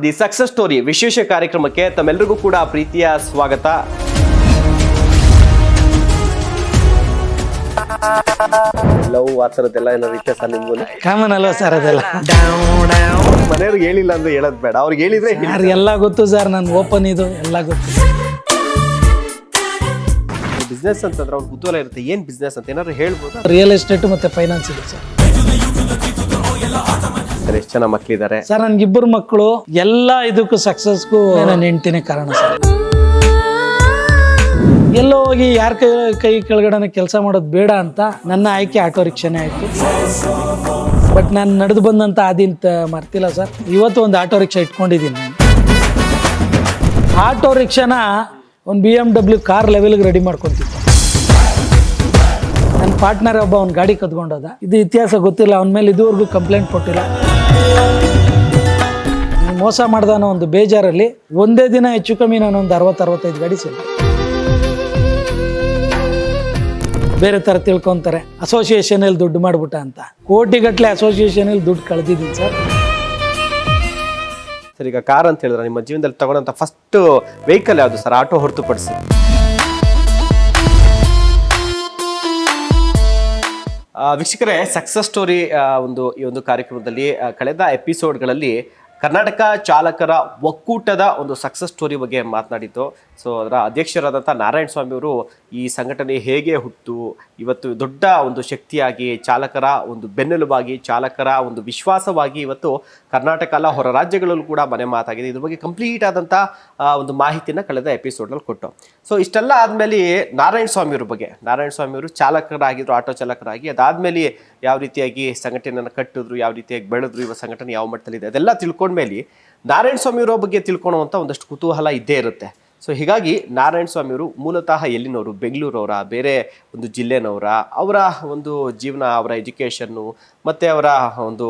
The success story ವಿಶೇಷ ಕಾರ್ಯಕ್ರಮಕ್ಕೆ ತಮ್ಮೆಲ್ಲರಿಗೂ ಕೂಡ ಪ್ರೀತಿಯ ಸ್ವಾಗತ. ಲವ್ ಆ ಥರದ್ದೆಲ್ಲ ಏನಾದ್ರು ಇತ್ತೆ ಸರ್ ನಿಮ್ಗೂ? ಕಾಮನ್ ಅಲ್ವಾ ಸರ್ ಅದೆಲ್ಲ? ಮನೆಯವ್ರಿಗೆ ಹೇಳಿಲ್ಲ ಅಂದ್ರೆ ಹೇಳೋದು ಬೇಡ, ಅವ್ರಿಗೆ ಹೇಳಿದ್ರೆ ಎಲ್ಲ ಗೊತ್ತು ಸರ್, ನಾನು ಓಪನ್ ಇದು ಎಲ್ಲ ಗೊತ್ತು. ಬಿಸ್ನೆಸ್ ಅಂತಂದ್ರೆ ಅವ್ರ ಕುತೂಹಲ ಇರುತ್ತೆ, ಏನ್ ಬಿಸ್ನೆಸ್ ಅಂತ ಏನಾದ್ರು ಹೇಳ್ಬೋದು? ರಿಯಲ್ ಎಸ್ಟೇಟ್ ಮತ್ತೆ ಫೈನಾನ್ಸ್ ಇದೆ ಸರ್. ಸರ್ ಎಷ್ಟು ಜನ ಮಕ್ಕಳಿದ್ದಾರೆ ಸರ್? ನನ್ಗಿಬ್ಬರು ಮಕ್ಕಳು. ಎಲ್ಲ ಇದಕ್ಕೂ ಸಕ್ಸಸ್ಗೂ ನನ್ನ ಹೆಂಡ್ತಿನೇ ಕಾರಣ ಸರ್. ಎಲ್ಲೋ ಹೋಗಿ ಯಾರ ಕೈ ಕೆಳಗಡೆ ಕೆಲಸ ಮಾಡೋದು ಬೇಡ ಅಂತ ನನ್ನ ಆಯ್ಕೆ ಆಟೋ ರಿಕ್ಷಾನೇ ಆಯಿತು. ಬಟ್ ನಾನು ನಡೆದು ಬಂದಂಥ ಆದಿಂತ ಮರ್ತಿಲ್ಲ ಸರ್. ಇವತ್ತು ಒಂದು ಆಟೋ ರಿಕ್ಷಾ ಇಟ್ಕೊಂಡಿದ್ದೀನಿ. ಆಟೋ ರಿಕ್ಷಾನ ಒಂದು BMW ಕಾರ್ ಲೆವೆಲ್ಗೆ ರೆಡಿ ಮಾಡ್ಕೊತಿದ್ದೆ. ನನ್ನ ಪಾರ್ಟ್ನರ್ ಒಬ್ಬ ಅವ್ನ ಗಾಡಿ ಕದ್ಕೊಂಡೋದ. ಇದು ಇತಿಹಾಸ ಗೊತ್ತಿಲ್ಲ, ಅವನ ಮೇಲೆ ಇದುವರೆಗೂ ಕಂಪ್ಲೇಂಟ್ ಕೊಟ್ಟಿಲ್ಲ. ಮೋಸ ಮಾಡ್ದ ಅನ್ನೋ ಒಂದು ಬೇಜಾರಲ್ಲಿ ಒಂದೇ ದಿನ ಹೆಚ್ಚು ಕಮ್ಮಿ ನಾನು ಒಂದು 60-65 ಗಾಡಿ ಸೇರಿ. ಬೇರೆ ಥರ ತಿಳ್ಕೊತಾರೆ, ಅಸೋಸಿಯೇಷನಲ್ಲಿ ದುಡ್ಡು ಮಾಡ್ಬಿಟ್ಟ ಅಂತ. ಕೋಟಿಗಟ್ಟಲೆ ಅಸೋಸಿಯೇಷನಲ್ಲಿ ದುಡ್ಡು ಕಳೆದಿದ್ದೀನಿ ಸರ್. ಸರ್ ಈಗ ಕಾರ್ ಅಂತ ಹೇಳಿದ್ರೆ ನಿಮ್ಮ ಜೀವನದಲ್ಲಿ ತಗೊಂಡಂತ ಫಸ್ಟ್ ವೆಹಿಕಲ್ ಯಾವುದು ಸರ್, ಆಟೋ ಹೊರತುಪಡಿಸಿ? ವೀಕ್ಷಕರೇ, ಸಕ್ಸಸ್ ಸ್ಟೋರಿ ಈ ಒಂದು ಕಾರ್ಯಕ್ರಮದಲ್ಲಿ ಕಳೆದ ಎಪಿಸೋಡ್ಗಳಲ್ಲಿ ಕರ್ನಾಟಕ ಚಾಲಕರ ಒಕ್ಕೂಟದ ಒಂದು ಸಕ್ಸಸ್ ಸ್ಟೋರಿ ಬಗ್ಗೆ ಮಾತನಾಡಿದ್ದು. ಸೊ ಅದರ ಅಧ್ಯಕ್ಷರಾದಂಥ ನಾರಾಯಣ ಸ್ವಾಮಿ ಅವರು ಈ ಸಂಘಟನೆ ಹೇಗೆ ಹುಟ್ಟು ಇವತ್ತು ದೊಡ್ಡ ಒಂದು ಶಕ್ತಿಯಾಗಿ, ಚಾಲಕರ ಒಂದು ಬೆನ್ನೆಲುಬಾಗಿ, ಚಾಲಕರ ಒಂದು ವಿಶ್ವಾಸವಾಗಿ ಇವತ್ತು ಕರ್ನಾಟಕ ಅಲ್ಲ ಹೊರ ರಾಜ್ಯಗಳಲ್ಲೂ ಕೂಡ ಮನೆ ಮಾತಾಗಿದೆ. ಇದ್ರ ಬಗ್ಗೆ ಕಂಪ್ಲೀಟ್ ಆದಂಥ ಒಂದು ಮಾಹಿತಿನ ಕಳೆದ ಎಪಿಸೋಡ್ನಲ್ಲಿ ಕೊಟ್ಟು. ಸೊ ಇಷ್ಟೆಲ್ಲ ಆದಮೇಲೆ ನಾರಾಯಣ ಸ್ವಾಮಿಯವರು ಚಾಲಕರಾಗಿದ್ರು, ಆಟೋ ಚಾಲಕರಾಗಿ. ಅದಾದಮೇಲೆ ಯಾವ ರೀತಿಯಾಗಿ ಸಂಘಟನೆಯನ್ನು ಕಟ್ಟಿದ್ರು, ಯಾವ ರೀತಿಯಾಗಿ ಬೆಳೆದ್ರು, ಇವಾಗ ಸಂಘಟನೆ ಯಾವ ಮಟ್ಟದಲ್ಲಿದೆ ಅದೆಲ್ಲ ತಿಳ್ಕೊಂಡ್ಮೇಲೆ ನಾರಾಯಣ ಸ್ವಾಮಿಯವರ ಬಗ್ಗೆ ತಿಳ್ಕೊಳ್ಳುವಂಥ ಒಂದಷ್ಟು ಕುತೂಹಲ ಇದ್ದೇ ಇರುತ್ತೆ. ಸೊ ಹೀಗಾಗಿ ನಾರಾಯಣ ಸ್ವಾಮಿಯವರು ಮೂಲತಃ ಎಲ್ಲಿನವರು? ಬೆಂಗಳೂರವರ, ಬೇರೆ ಒಂದು ಜಿಲ್ಲೆನವರ? ಅವರ ಒಂದು ಜೀವನ, ಅವರ ಎಜುಕೇಷನ್ನು ಮತ್ತು ಅವರ ಒಂದು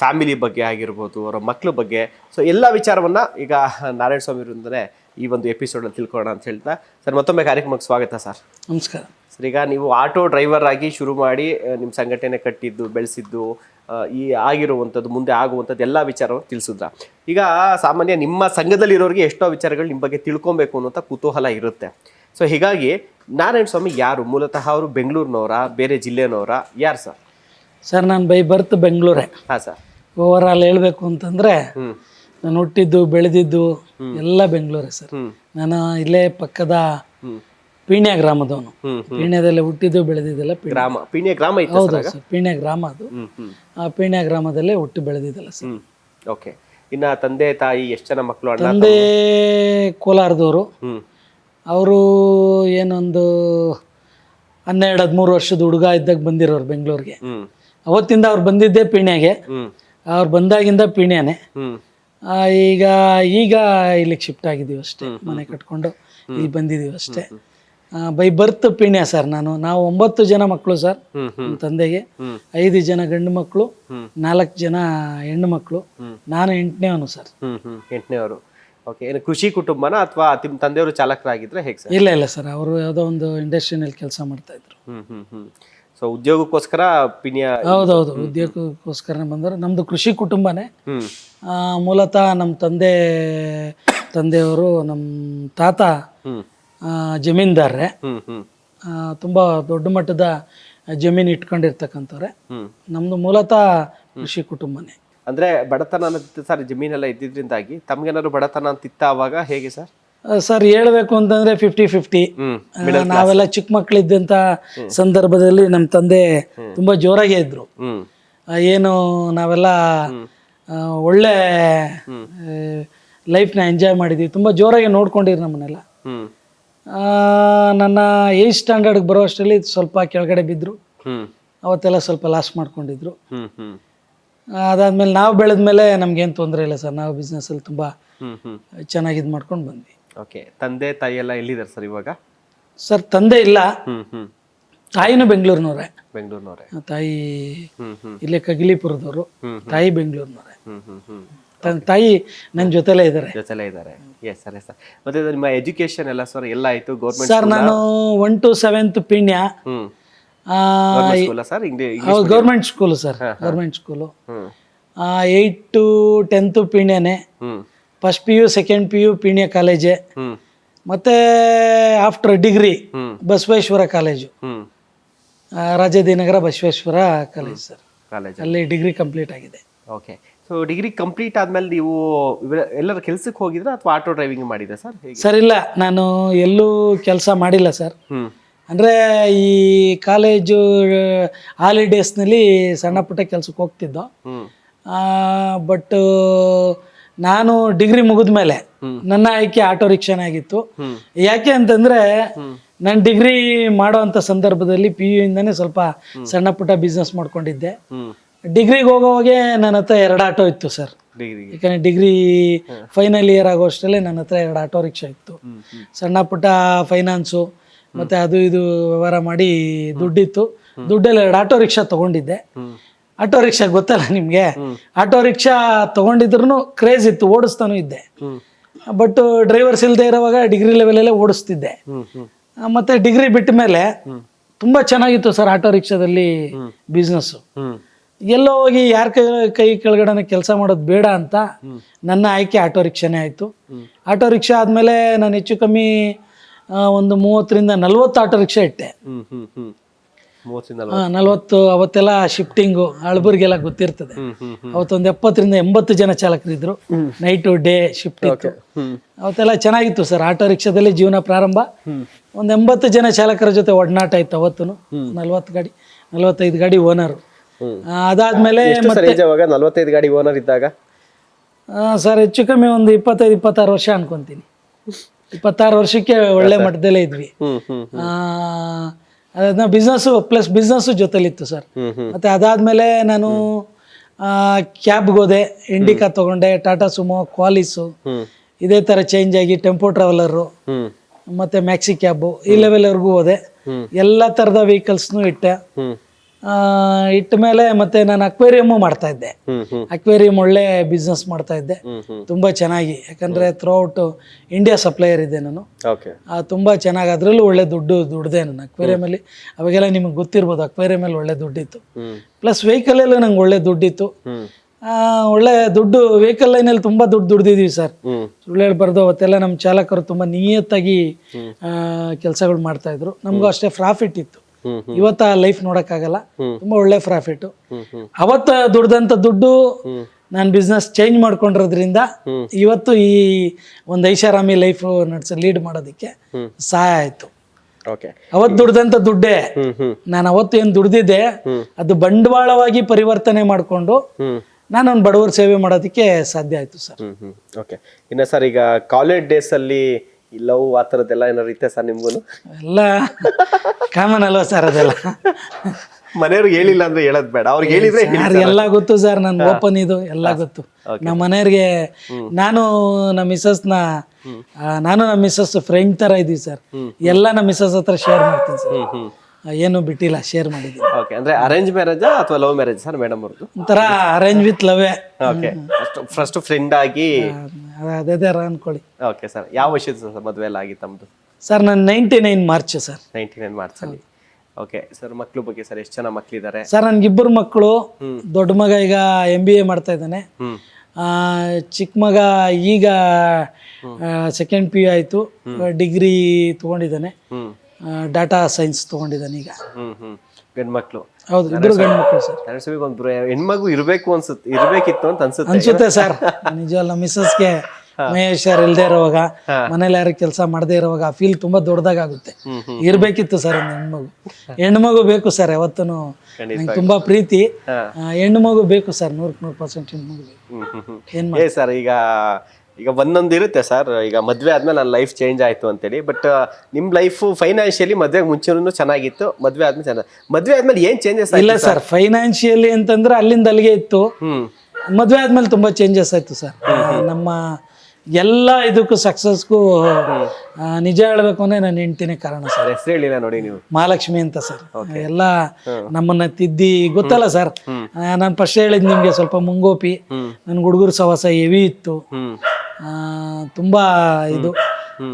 ಫ್ಯಾಮಿಲಿ ಬಗ್ಗೆ ಆಗಿರ್ಬೋದು, ಅವರ ಮಕ್ಕಳ ಬಗ್ಗೆ, ಸೊ ಎಲ್ಲ ವಿಚಾರವನ್ನು ಈಗ ನಾರಾಯಣ ಸ್ವಾಮಿಯವರಿಂದಲೇ ಈ ಒಂದು ಎಪಿಸೋಡಲ್ಲಿ ತಿಳ್ಕೊಳ್ಳೋಣ ಅಂತ ಹೇಳ್ತಾ, ಸರ್ ಮತ್ತೊಮ್ಮೆ ಕಾರ್ಯಕ್ರಮಕ್ಕೆ ಸ್ವಾಗತ ಸರ್. ನಮಸ್ಕಾರ ಸರ್. ಈಗ ನೀವು ಆಟೋ ಡ್ರೈವರ್ ಆಗಿ ಶುರು ಮಾಡಿ ನಿಮ್ಮ ಸಂಘಟನೆ ಕಟ್ಟಿದ್ದು, ಬೆಳೆಸಿದ್ದು, ಈ ಆಗಿರುವಂಥದ್ದು, ಮುಂದೆ ಆಗುವಂಥದ್ದು ಎಲ್ಲ ವಿಚಾರವನ್ನು ತಿಳಿಸಿದ್ರ. ಈಗ ಸಾಮಾನ್ಯ ನಿಮ್ಮ ಸಂಘದಲ್ಲಿರೋರಿಗೆ ಎಷ್ಟೋ ವಿಚಾರಗಳು ನಿಮ್ಮ ಬಗ್ಗೆ ತಿಳ್ಕೊಬೇಕು ಅನ್ನೋಂಥ ಕುತೂಹಲ ಇರುತ್ತೆ. ಸೊ ಹೀಗಾಗಿ ನಾರಾಯಣ ಸ್ವಾಮಿ ಯಾರು? ಮೂಲತಃ ಅವರು ಬೆಂಗಳೂರಿನವರ, ಬೇರೆ ಜಿಲ್ಲೆನವರ, ಯಾರು ಸರ್? ಸರ್, ನಾನು ಬೈ ಬರ್ತ್ ಬೆಂಗಳೂರೇ. ಹಾಂ ಸರ್. ಓವರ್ ಆಲ್ ಹೇಳ್ಬೇಕು ಅಂತಂದರೆ ನಾನು ಹುಟ್ಟಿದ್ದು ಬೆಳೆದಿದ್ದು ಎಲ್ಲ ಬೆಂಗಳೂರೇ ಸರ್. ನಾನು ಇಲ್ಲೇ ಪಕ್ಕದ ಪೀಣ್ಯ ಗ್ರಾಮದವನು. ಪೀಣ್ಯದಲ್ಲೇ ಹುಟ್ಟಿದ್ದು ಬೆಳೆದಿದ್ದೆಲ್ಲ ಗ್ರಾಮ. ಪೀಣ್ಯ ಗ್ರಾಮ? ಹೌದು ಸರ್, ಪೀಣ್ಯ ಗ್ರಾಮ ಅದು. ಆ ಪೀಣ್ಯ ಗ್ರಾಮದಲ್ಲೇ ಹುಟ್ಟು ಬೆಳೆದಿದ್ದಲ್ಲ ಸರ್. ಓಕೆ. ಇನ್ನ ತಂದೆ ತಾಯಿ ಎಷ್ಟು ಜನ ಮಕ್ಕಳು? ತಂದೆ ಕೋಲಾರದವರು. ಅವರು ಏನೊಂದು 12-13 ವರ್ಷದ ಹುಡುಗ ಇದ್ದಾಗ ಬಂದಿರೋರು ಬೆಂಗಳೂರಿಗೆ. ಅವತ್ತಿಂದ ಅವ್ರು ಬಂದಿದ್ದೇ ಪೀಣ್ಯಗೆ. ಅವ್ರು ಬಂದಾಗಿಂದ ಪೀಣ್ಯನೇ. ಈಗ ಇಲ್ಲಿಗೆ ಶಿಫ್ಟ್ ಆಗಿದ್ದೀವಿ ಅಷ್ಟೇ, ಮನೆ ಕಟ್ಕೊಂಡು ಇಲ್ಲಿ ಬಂದಿದ್ದೀವಿ ಅಷ್ಟೇ. By birth Peenya sir. ನಾವು 9 ಜನ ಮಕ್ಕಳು ಸರ್. ನಮ್ಮ ತಂದೆಗೆ 5 ಜನ ಗಂಡು ಮಕ್ಕಳು, 4 ಜನ ಹೆಣ್ಣು ಮಕ್ಕಳು. ನಾನು 8ನೇವನು ಸರ್. 8ನೇವರು. ಓಕೆ. ಏನು ಕೃಷಿ ಕುಟುಂಬನ ಅಥವಾ ನಿಮ್ಮ ತಂದೆಯವರು ಚಾಲಕರಾಗಿದ್ರೆ ಹೇಗೆ ಸರ್? ಇಲ್ಲ ಸರ್, ಅವರು ಯಾವುದೋ ಒಂದು ಇಂಡಸ್ಟ್ರಿನಲ್ಲಿ ಕೆಲಸ ಮಾಡ್ತಾ ಇದ್ರು. ಸೊ ಉದ್ಯೋಗಕ್ಕೋಸ್ಕರ ಪಿಣ್ಯ? ಹೌದೌದು, ಉದ್ಯೋಗಕ್ಕೋಸ್ಕರನೇ ಬಂದರು. ನಮ್ದು ಕೃಷಿ ಕುಟುಂಬನೇ. ಮೂಲತಃ ನಮ್ಮ ತಂದೆಯವರು, ನಮ್ಮ ತಾತ ಜಮೀನ್ದಾರ್ರೆ. ತುಂಬಾ ದೊಡ್ಡ ಮಟ್ಟದ ಜಮೀನು ಇಟ್ಕೊಂಡಿರ್ತಕ್ಕಂಥವ್ರೆ. ನಮ್ದು ಮೂಲತಃ ಕೃಷಿ ಕುಟುಂಬನೇ. ಅಂದ್ರೆ ಬಡತನ ಅನ್ನೋದಿತ್ತು ಸರ್, ಜಮೀನೆಲ್ಲ ಇದ್ದಿದ್ರಿಂದಾಗಿ ತಮ್ಗೇನಾದ್ರು ಬಡತನ ಅಂತಿತ್ತ ಅವಾಗ ಹೇಗೆ ಸರ್? ಸರ್ ಹೇಳ್ಬೇಕು ಅಂತಂದ್ರೆ 50-50. ನಾವೆಲ್ಲ ಚಿಕ್ಕ ಮಕ್ಕಳಿದ್ದಂಥ ಸಂದರ್ಭದಲ್ಲಿ ನಮ್ಮ ತಂದೆ ತುಂಬಾ ಜೋರಾಗೇ ಇದ್ರು. ಏನು ನಾವೆಲ್ಲ ಒಳ್ಳೆ ಲೈಫ್ನ ಎಂಜಾಯ್ ಮಾಡಿದ್ವಿ. ತುಂಬಾ ಜೋರಾಗಿ ನೋಡ್ಕೊಂಡಿದ್ರು ನಮ್ಮನ್ನೆಲ್ಲ. ನನ್ನ 8th ಸ್ಟ್ಯಾಂಡರ್ಡ್ಗೆ ಬರೋ ಅಷ್ಟರಲ್ಲಿ ಸ್ವಲ್ಪ ಕೆಳಗಡೆ ಬಿದ್ದರು. ಅವತ್ತೆಲ್ಲ ಸ್ವಲ್ಪ ಲಾಸ್ ಮಾಡ್ಕೊಂಡಿದ್ರು. ಅದಾದ್ಮೇಲೆ ನಾವು ಬೆಳೆದ್ಮೇಲೆ ನಮ್ಗೇನು ತೊಂದರೆ ಇಲ್ಲ ಸರ್. ನಾವು ಬಿಸ್ನೆಸ್ಸಲ್ಲಿ ತುಂಬ ಚೆನ್ನಾಗಿ ಇದು ಮಾಡ್ಕೊಂಡು ಬಂದ್ವಿ. ಓಕೆ. ತಂದೆ ತಾಯಿ ಎಲ್ಲ ಎಲ್ಲಿದ್ದಾರೆ ಸರ್ ಇವಾಗ? ಸರ್ ತಂದೆ ಇಲ್ಲ, ತಾಯಿನೂ ಬೆಂಗಳೂರಿನವ್ರೆ. ತಾಯಿ ಇಲ್ಲೇ ಕಗಿಲಿಪುರದವರು, ತಾಯಿ ಬೆಂಗಳೂರಿನವ್ರೆ. ತಾಯಿ ನನ್ನ ಜೊತೆಲೇ ಇದ್ದಾರೆ. ಸರ್. ಮತ್ತೆ ನಿಮ್ಮ ಎಜುಕೇಶನ್ ಎಲ್ಲ ಸರ್ ಎಲ್ಲ ಆಯ್ತು? ಗೌರ್ಮೆಂಟ್ ಸರ್, ನಾನು 1 to 7th Peenya. Sir government school sir, government school. 8 to 10 ಪೀಣ್ಯನೇ, hmm first PU second PU Peenya ಕಾಲೇಜೇ, ಹ್ಮ್ ಮತ್ತು after degree hmm Basaveshwara college, hmm Rajajinagar Basaveshwara college sir. College. ಅಲ್ಲಿ ಡಿಗ್ರಿ ಕಂಪ್ಲೀಟ್ ಆಗಿದೆ. ಓಕೆ. ಸೊ ಡಿಗ್ರಿ ಕಂಪ್ಲೀಟ್ ಆದ್ಮೇಲೆ ನೀವು ಎಲ್ಲರ ಕೆಲ್ಸಕ್ಕೆ ಹೋಗಿದ್ರಾ ಅಥವಾ ಆಟೋ ಡ್ರೈವಿಂಗ್ ಮಾಡಿದ್ರಾ ಸರ್, ಹೇಗೆ? ಸರ್ ಇಲ್ಲ, ನಾನು ಎಲ್ಲೂ ಕೆಲಸ ಮಾಡಿಲ್ಲ ಸರ್. ಹ್ಮ್ ಅಂದರೆ ಈ ಕಾಲೇಜು ಹಾಲಿಡೇಸ್ನಲ್ಲಿ ಸಣ್ಣ ಪುಟ್ಟ ಕೆಲ್ಸಕ್ಕೆ ಹೋಗ್ತಿದ್ದೋ. ಹ್ಮ್ ಬಟ್ ನಾನು ಡಿಗ್ರಿ ಮುಗಿದ್ಮೇಲೆ ನನ್ನ ಆಯ್ಕೆ ಆಟೋ ರಿಕ್ಷಾನೇ ಆಗಿತ್ತು. ಯಾಕೆ ಅಂತಂದರೆ ನಾನು ಡಿಗ್ರಿ ಮಾಡೋ ಅಂಥ ಸಂದರ್ಭದಲ್ಲಿ PU ಇಂದನೇ ಸ್ವಲ್ಪ ಸಣ್ಣ ಪುಟ್ಟ ಬಿಸ್ನೆಸ್ ಮಾಡ್ಕೊಂಡಿದ್ದೆ. ಹ್ಮ್ ಡಿಗ್ರಿಗೆ ಹೋಗೋವಾಗೆ ನನ್ನ ಹತ್ರ 2 ಆಟೋ ಇತ್ತು ಸರ್. ಡಿಗ್ರಿಗೆ. ಯಾಕಂದರೆ ಡಿಗ್ರಿ ಫೈನಲ್ ಇಯರ್ ಆಗೋಷ್ಟರಲ್ಲೇ ನನ್ನ ಹತ್ರ 2 ಆಟೋ ರಿಕ್ಷಾ ಇತ್ತು. ಸಣ್ಣ ಪುಟ್ಟ ಫೈನಾನ್ಸು ಮತ್ತು ಅದು ಇದು ವ್ಯವಹಾರ ಮಾಡಿ ದುಡ್ಡಿತ್ತು. ದುಡ್ಡಲ್ಲಿ 2 ಆಟೋ ರಿಕ್ಷಾ ತೊಗೊಂಡಿದ್ದೆ. ಆಟೋ ರಿಕ್ಷಾ ಗೊತ್ತಲ್ಲ ನಿಮಗೆ, ಆಟೋ ರಿಕ್ಷಾ ತೊಗೊಂಡಿದ್ರು ಕ್ರೇಜ್ ಇತ್ತು, ಓಡಿಸ್ತಾನೂ ಇದ್ದೆ. ಬಟ್ ಡ್ರೈವರ್ಸ್ ಇಲ್ಲದೆ ಇರೋವಾಗ ಡಿಗ್ರಿ ಲೆವೆಲಲ್ಲೇ ಓಡಿಸ್ತಿದ್ದೆ. ಮತ್ತು ಡಿಗ್ರಿ ಬಿಟ್ಟ ಮೇಲೆ ತುಂಬ ಚೆನ್ನಾಗಿತ್ತು ಸರ್ ಆಟೋ ರಿಕ್ಷಾದಲ್ಲಿ ಬಿಸ್ನೆಸ್ಸು. ಎಲ್ಲೋ ಹೋಗಿ ಯಾರ ಕೈ ಕೆಳಗಡೆ ಕೆಲಸ ಮಾಡೋದು ಬೇಡ ಅಂತ ನನ್ನ ಆಯ್ಕೆ ಆಟೋ ರಿಕ್ಷಾನೇ ಆಯಿತು. ಆಟೋ ರಿಕ್ಷಾ ಆದಮೇಲೆ ನಾನು ಹೆಚ್ಚು ಕಮ್ಮಿ ಒಂದು 30 ರಿಂದ 40 ಆಟೋ ರಿಕ್ಷಾ ಇಟ್ಟೆ. 40. ಅವತ್ತೆಲ್ಲ ಶಿಫ್ಟಿಂಗು ಹಳಬರಿಗೆಲ್ಲ ಗೊತ್ತಿರ್ತದೆ. ಅವತ್ತೊಂದು 70 ರಿಂದ 80 ಜನ ಚಾಲಕರಿದ್ರು. ನೈಟು ಡೇ ಶಿಫ್ಟ್ ಇತ್ತು. ಅವತ್ತೆಲ್ಲ ಚೆನ್ನಾಗಿತ್ತು ಸರ್. ಆಟೋ ರಿಕ್ಷಾದಲ್ಲಿ ಜೀವನ ಪ್ರಾರಂಭ. ಒಂದು 80 ಜನ ಚಾಲಕರ ಜೊತೆ ಒಡನಾಟ ಇತ್ತು ಅವತ್ತು. 45 ಗಾಡಿ ಓನರು. ಅದಾದ್ಮೇಲೆ ಮತ್ತೆ 45 ಗಾಡಿ ಓನರ್ ಇದ್ದಾಗ ಸರ್ ಹೆಚ್ಚು ಕಮ್ಮಿ ಒಂದು 25-26 ವರ್ಷ ಅನ್ಕೊಂತೀನಿ. 26 ವರ್ಷಕ್ಕೆ ಒಳ್ಳೆ ಮಟ್ಟದಲ್ಲೇ ಇದ್ವಿ. ಅದನ್ನ ಬಿಸ್ನೆಸ್ಸು ಜೊತೆಲಿತ್ತು ಸರ್. ಮತ್ತೆ ಅದಾದ್ಮೇಲೆ ನಾನು ಕ್ಯಾಬ್ಗೆ ಹೋದೆ, ಇಂಡಿಕಾ ತಗೊಂಡೆ, ಟಾಟಾ ಸುಮೋ, ಕ್ವಾಲಿಸು, ಇದೇ ಥರ ಚೇಂಜ್ ಆಗಿ ಟೆಂಪೋ ಟ್ರಾವೆಲರು ಮತ್ತು ಮ್ಯಾಕ್ಸಿ ಕ್ಯಾಬು ಈ ಲೆವೆಲ್ವರೆಗೂ ಹೋದೆ. ಎಲ್ಲ ಥರದ ವೆಹಿಕಲ್ಸ್ನು ಇಟ್ಟೆ. ಇಟ್ಟ ಮೇಲೆ ಮತ್ತೆ ನಾನು ಅಕ್ವೇರಿಯಮ್ಮು ಮಾಡ್ತಾ ಇದ್ದೆ. ಅಕ್ವೇರಿಯಂ ಒಳ್ಳೆ ಬಿಸ್ನೆಸ್ ಮಾಡ್ತಾ ಇದ್ದೆ ತುಂಬ ಚೆನ್ನಾಗಿ. ಯಾಕಂದರೆ ಥ್ರೂಔಟ್ ಇಂಡಿಯಾ ಸಪ್ಲೈಯರ್ ಇದ್ದೆ ನಾನು. ತುಂಬ ಚೆನ್ನಾಗಿ ಅದರಲ್ಲೂ ಒಳ್ಳೆ ದುಡ್ಡಿದೆ ನಾನು ಅಕ್ವೇರಿಯಮಲ್ಲಿ. ಅವಾಗೆಲ್ಲ ನಿಮಗೆ ಗೊತ್ತಿರ್ಬೋದು, ಅಕ್ವೇರಿಯಮಲ್ಲಿ ಒಳ್ಳೆ ದುಡ್ಡಿತ್ತು. ಪ್ಲಸ್ ವೆಹಿಕಲಲ್ಲೂ ನಂಗೆ ಒಳ್ಳೆ ದುಡ್ಡಿತ್ತು. ಒಳ್ಳೆ ದುಡ್ಡು ವೆಹಿಕಲ್ ಲೈನಲ್ಲಿ ತುಂಬ ದುಡ್ದಿದ್ದೀವಿ ಸರ್. ಸುಳ್ಳು ಹೇಳ್ಬಾರ್ದು. ಅವತ್ತೆಲ್ಲ ನಮ್ಮ ಚಾಲಕರು ತುಂಬ ನಿಯತ್ತಾಗಿ ಕೆಲಸಗಳು ಮಾಡ್ತಾ ಇದ್ರು. ನಮಗೂ ಅಷ್ಟೇ ಪ್ರಾಫಿಟ್ ಇತ್ತು. ಇವತ್ತು ಆ ಲೈಫ್ ನೋಡೋಕ್ಕಾಗಲ್ಲ. ತುಂಬ ಒಳ್ಳೆ ಪ್ರಾಫಿಟ್. ಅವತ್ತು ದುಡ್ದಂಥ ದುಡ್ಡು ನಾನು ಬಿಸ್ನೆಸ್ ಚೇಂಜ್ ಮಾಡ್ಕೊಂಡಿರೋದ್ರಿಂದ ಇವತ್ತು ಈ ಒಂದು ಐಷಾರಾಮಿ ಲೈಫ್ ಲೀಡ್ ಮಾಡೋದಕ್ಕೆ ಸಹಾಯ ಆಯಿತು. ಅವತ್ತು ದುಡ್ದಂಥ ದುಡ್ಡೇ ನಾನು ಅವತ್ತು ಏನು ದುಡ್ದಿದ್ದೆ ಅದು ಬಂಡವಾಳವಾಗಿ ಪರಿವರ್ತನೆ ಮಾಡಿಕೊಂಡು ನಾನು ಒಂದು ಬಡವರ ಸೇವೆ ಮಾಡೋದಕ್ಕೆ ಸಾಧ್ಯ ಆಯಿತು ಸರ್. ಓಕೆ. ಇನ್ನು ಸರ್ ಈಗ ಕಾಲೇಜ್ ಡೇಸಲ್ಲಿ ಲವ್ ಆ ಥರದ್ದೆಲ್ಲ ಏನಾರು ಇತ್ತೆ ಸರ್ ನಿಮ್ಗೂ? ಎಲ್ಲ ಕಾಮನ್ ಅಲ್ವಾ ಸರ್ ಅದೆಲ್ಲ. ಮನೆಯವ್ರಿಗೆ ಹೇಳಿಲ್ಲ ಅಂದ್ರೆ ಹೇಳೋದು ಬೇಡ, ಅವ್ರಿಗೆ ಹೇಳಿದ್ರೆ ಎಲ್ಲ ಗೊತ್ತು ಸರ್. ನನ್ ಓಪನ್ ಇದು ಎಲ್ಲ ಗೊತ್ತು. ನಮ್ಮ ಮನೆಯವ್ರಿಗೆ ನಾನು ನಮ್ಮ ಮಿಸ್ಸಸ್ ಫ್ರೆಂಡ್ ತರ ಇದೀವಿ ಸರ್. ಎಲ್ಲ ನಮ್ಮ ಮಿಸ್ಸಸ್ ಹತ್ರ ಶೇರ್ ಮಾಡ್ತೀನಿ ಸರ್. ಏನು ಬಿಟ್ಟಿಲ್ಲ, ಶೇರ್ ಮಾಡಿದ್ದೀನಿ. ಓಕೆ. ಅಂದ್ರೆ ಅರೇಂಜ್ ಮ್ಯಾರೇಜ್ ಅಥವಾ ಲವ್ ಮ್ಯಾರೇಜ್ ಸರ್ ಮೇಡಮ್ ಅವ್ರದ್ದು? ಒಂಥರ ಅರೇಂಜ್ ವಿತ್ ಲವೇ. ಓಕೆ. ಫಸ್ಟ್ ಫ್ರೆಂಡ್ ಆಗಿ ಅದೇ ಅನ್ಕೊಳ್ಳಿ. Okay sir. ಯಾವ ವರ್ಷದ ಸರ್ ಮದುವೆ ಎಲ್ಲ ಆಗಿತ್ತು ತಮ್ಮದು? ಸರ್ ನಾನು 99 ಮಾರ್ಚ್ ಸರ್. 99 ಮಾರ್ಚಲ್ಲಿ. Okay sir. ಮಕ್ಳು ಬಗ್ಗೆ ಸರ್ ಎಷ್ಟು ಜನ ಮಕ್ಳಿದ್ದಾರೆ ಸರ್? ನನ್ಗಿಬ್ಬರು ಮಕ್ಕಳು. ದೊಡ್ಡ ಮಗ ಈಗ MBA ಮಾಡ್ತಾ ಇದ್ದಾನೆ. ಚಿಕ್ಕ ಮಗ ಈಗ ಸೆಕೆಂಡ್ PU ಆಯಿತು, ಡಿಗ್ರಿ ತೊಗೊಂಡಿದ್ದಾನೆ, ಡಾಟಾ ಸೈನ್ಸ್ ತೊಗೊಂಡಿದ್ದಾನೆ ಈಗ. ಗಂಡು ಮಕ್ಕಳು? ಹೌದು, ಇಬ್ಬರು ಗಂಡು ಮಕ್ಕಳು ಸರ್. ಒಂದು ಹೆಣ್ಮಗು ಇರ್ಬೇಕಿತ್ತು ಅಂತ ಅನ್ಸುತ್ತೆ ಸರ್. ನಿಜವಲ್ಲ, ಮಿಸ್ಸಸ್ಗೆ ಮಹೇಶ್ ಸರ್ ಇಲ್ದೇ ಇರೋವಾಗ, ಮನೇಲಿ ಯಾರು ಕೆಲಸ ಮಾಡದೇ ಇರೋವಾಗ ಆ ಫೀಲ್ ತುಂಬಾ ದೊಡ್ಡದಾಗುತ್ತೆ. ಇರ್ಬೇಕಿತ್ತು ಸರ್ ಒಂದು ಹೆಣ್ಮಗು ಬೇಕು ಸರ್. ಯಾವತ್ತೂ ನಂಗೆ ತುಂಬಾ ಪ್ರೀತಿ. ಹೆಣ್ಣು ಮಗು ಬೇಕು ಸರ್, 100% ಹೆಣ್ಮಗು ಬೇಕು. ಏನ್ ಮಾಡಿ ಸರ್, ಈಗ ಒಂದೊಂದು ಇರುತ್ತೆ ಸರ್. ಈಗ ಮದ್ವೆ ಆದ್ಮೇಲೆ ನನ್ನ ಲೈಫ್ ಚೇಂಜ್ ಆಯ್ತು ಅಂತೇಳಿ. ಬಟ್ ನಿಮ್ ಲೈಫ್ ಫೈನಾನ್ಷಿಯಲಿ ಮದ್ವೆಗೆ ಮುಂಚೆನೂ ಚೆನ್ನಾಗಿತ್ತು, ಮದ್ವೆ ಆದ್ಮೇಲೆ ಚೆನ್ನಾಗಿ. ಮದ್ವೆ ಆದ್ಮೇಲೆ ಏನ್ ಚೇಂಜಸ್? ಇಲ್ಲ ಸರ್, ಫೈನಾನ್ಷಿಯಲಿ ಅಂತಂದ್ರೆ ಅಲ್ಲಿಂದ ಅಲ್ಲಿಗೆ ಇತ್ತು. ಮದ್ವೆ ಆದ್ಮೇಲೆ ತುಂಬಾ ಚೇಂಜಸ್ ಆಯ್ತು ಸರ್. ನಮ್ಮ ಎಲ್ಲ ಇದಕ್ಕೂ ಸಕ್ಸಸ್ಗೂ ನಿಜ ಹೇಳ್ಬೇಕು ಅಂದ್ರೆ ನನ್ನ ಹೆಂಡ್ತಿನೇ ಕಾರಣ ಸರ್. ಹೆಸರು ಹೇಳಿಲ್ಲ ನೋಡಿ ನೀವು. ಮಹಾಲಕ್ಷ್ಮಿ ಅಂತ ಸರ್. ಎಲ್ಲ ನಮ್ಮನ್ನ ತಿದ್ದಿ, ಗೊತ್ತಲ್ಲ ಸರ್, ನಾನು ಫಸ್ಟ್ ಹೇಳಿದ್ ನಿಮ್ಗೆ ಸ್ವಲ್ಪ ಮುಂಗೋಪಿ. ನನ್ ಹುಡುಗರು ಸವಾಸ ಹೆವಿ ಇತ್ತು, ತುಂಬಾ ಇದು.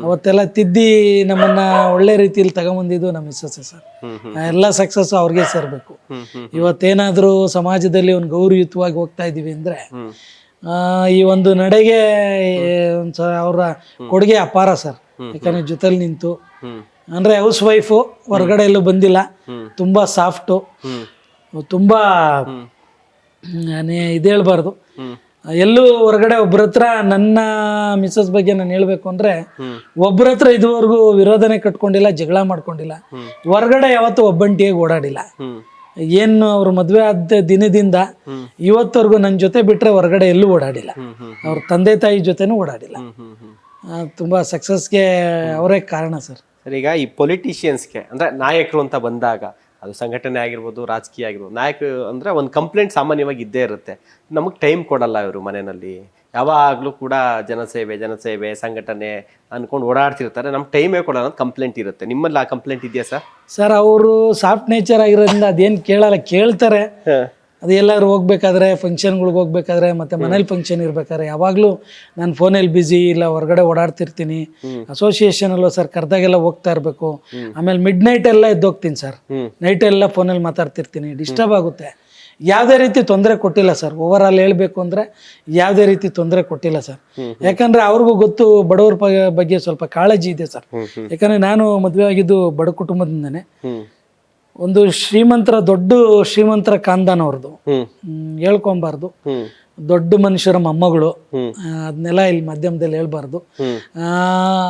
ಅವತ್ತೆಲ್ಲ ತಿದ್ದಿ ನಮ್ಮನ್ನ ಒಳ್ಳೆ ರೀತಿಯಲ್ಲಿ ತಗೊಂಬಂದಿದ್ದು ನಮ್ಮ ಮಿಸ್ಸಸ್ ಸರ್. ಎಲ್ಲ ಸಕ್ಸಸ್ ಅವ್ರಿಗೆ ಸೇರ್ಬೇಕು. ಇವತ್ತೇನಾದ್ರೂ ಸಮಾಜದಲ್ಲಿ ಒಂದು ಗೌರವಯುತವಾಗಿ ಹೋಗ್ತಾ ಇದೀವಿ ಅಂದ್ರೆ ಈ ಒಂದು ನಡೆಗೆ ಅವರ ಕೊಡುಗೆ ಅಪಾರ ಸರ್. ಯಾಕಂದ್ರೆ ಜೊತೆಲಿ ನಿಂತು ಅಂದ್ರೆ ಹೌಸ್ ವೈಫು, ಹೊರಗಡೆ ಎಲ್ಲೂ ಬಂದಿಲ್ಲ, ತುಂಬಾ ಸಾಫ್ಟು, ತುಂಬಾ ಇದು ಹೇಳ್ಬಾರ್ದು, ಎಲ್ಲೂ ಹೊರಗಡೆ ಒಬ್ರ ಹತ್ರ ನನ್ನ ಮಿಸ್ಸಸ್ ಬಗ್ಗೆ ನಾನು ಹೇಳ್ಬೇಕು ಅಂದ್ರೆ ಒಬ್ರ ಹತ್ರ ಇದುವರೆಗೂ ವಿರೋಧನೆ ಕಟ್ಕೊಂಡಿಲ್ಲ, ಜಗಳ ಮಾಡ್ಕೊಂಡಿಲ್ಲ, ಹೊರಗಡೆ ಯಾವತ್ತೂ ಒಬ್ಬಂಟಿಯಾಗಿ ಓಡಾಡಿಲ್ಲ. ಏನು ಅವ್ರ ಮದ್ವೆ ಆದ ದಿನದಿಂದ ಇವತ್ತವರೆಗೂ ನನ್ನ ಜೊತೆ ಬಿಟ್ರೆ ಹೊರಗಡೆ ಎಲ್ಲೂ ಓಡಾಡಿಲ್ಲ, ಅವ್ರ ತಂದೆ ತಾಯಿ ಜೊತೆನೂ ಓಡಾಡಿಲ್ಲ. ತುಂಬಾ ಸಕ್ಸಸ್ಗೆ ಅವರೇ ಕಾರಣ ಸರ್. ಈಗ ಈ ಪೊಲಿಟಿಷಿಯನ್ಸ್ಗೆ ಅಂದ್ರೆ ನಾಯಕರು ಅಂತ ಬಂದಾಗ ಅದು ಸಂಘಟನೆ ಆಗಿರ್ಬೋದು, ರಾಜಕೀಯ ಆಗಿರ್ಬೋದು, ನಾಯಕರು ಅಂದ್ರೆ ಒಂದು ಕಂಪ್ಲೇಂಟ್ ಸಾಮಾನ್ಯವಾಗಿ ಇದ್ದೇ ಇರುತ್ತೆ. ನಮಗೆ ಟೈಮ್ ಕೊಡಲ್ಲ ಇವರು ಮನೆಯಲ್ಲಿ, ಯಾವಾಗಲೂ ಕೂಡ ಜನಸೇವೆ ಸಂಘಟನೆ ಅನ್ಕೊಂಡು ಓಡಾಡ್ತಿರ್ತಾರೆ, ನಮ್ಗೆ ಟೈಮೇ ಕೊಡಲ್ಲ ಅಂತ ಕಂಪ್ಲೇಂಟ್ ಇರುತ್ತೆ. ನಿಮ್ಮಲ್ಲಿ ಆ ಕಂಪ್ಲೇಂಟ್ ಇದೆಯಾ ಸರ್? ಸರ್ ಅವರು ಸಾಫ್ಟ್ ನೇಚರ್ ಆಗಿರೋದ್ರಿಂದ ಅದೇನು ಕೇಳಲ್ಲ, ಕೇಳ್ತಾರೆ. ಅದು ಎಲ್ಲರೂ ಹೋಗ್ಬೇಕಾದ್ರೆ, ಫಂಕ್ಷನ್ಗಳಿಗೆ ಹೋಗ್ಬೇಕಾದ್ರೆ, ಮತ್ತೆ ಮನೇಲಿ ಫಂಕ್ಷನ್ ಇರ್ಬೇಕಾದ್ರೆ ಯಾವಾಗಲೂ ನಾನು ಫೋನಲ್ಲಿ ಬ್ಯುಸಿ, ಇಲ್ಲ ಹೊರಗಡೆ ಓಡಾಡ್ತಿರ್ತೀನಿ. ಅಸೋಸಿಯೇಷನಲ್ಲೂ ಸರ್ ಕರೆದಾಗೆಲ್ಲ ಹೋಗ್ತಾ ಇರಬೇಕು. ಆಮೇಲೆ ಮಿಡ್ ನೈಟ್ ಎಲ್ಲ ಎದ್ದೋಗ್ತೀನಿ ಸರ್, ನೈಟ್ ಎಲ್ಲ ಫೋನಲ್ಲಿ ಮಾತಾಡ್ತಿರ್ತೀನಿ, ಡಿಸ್ಟರ್ಬ್ ಆಗುತ್ತೆ. ಯಾವುದೇ ರೀತಿ ತೊಂದರೆ ಕೊಟ್ಟಿಲ್ಲ ಸರ್. ಓವರ್ ಆಲ್ ಹೇಳ್ಬೇಕು ಅಂದ್ರೆ ಯಾವುದೇ ರೀತಿ ತೊಂದರೆ ಕೊಟ್ಟಿಲ್ಲ ಸರ್. ಯಾಕಂದ್ರೆ ಅವ್ರಿಗೂ ಗೊತ್ತು ಬಡವ್ರ ಬಗ್ಗೆ ಸ್ವಲ್ಪ ಕಾಳಜಿ ಇದೆ ಸರ್. ಯಾಕಂದ್ರೆ ನಾನು ಮದುವೆ ಆಗಿದ್ದು ಬಡ ಕುಟುಂಬದಿಂದನೇ. ಒಂದು ದೊಡ್ಡ ಶ್ರೀಮಂತರ ಖಾನ್ದಾನ್ ಅವ್ರದ್ದು, ಹೇಳ್ಕೊಬಾರ್ದು, ದೊಡ್ಡ ಮನುಷ್ಯರ ಮೊಮ್ಮಗಳು, ಅದನ್ನೆಲ್ಲ ಇಲ್ಲಿ ಮಾಧ್ಯಮದಲ್ಲಿ ಹೇಳ್ಬಾರ್ದು.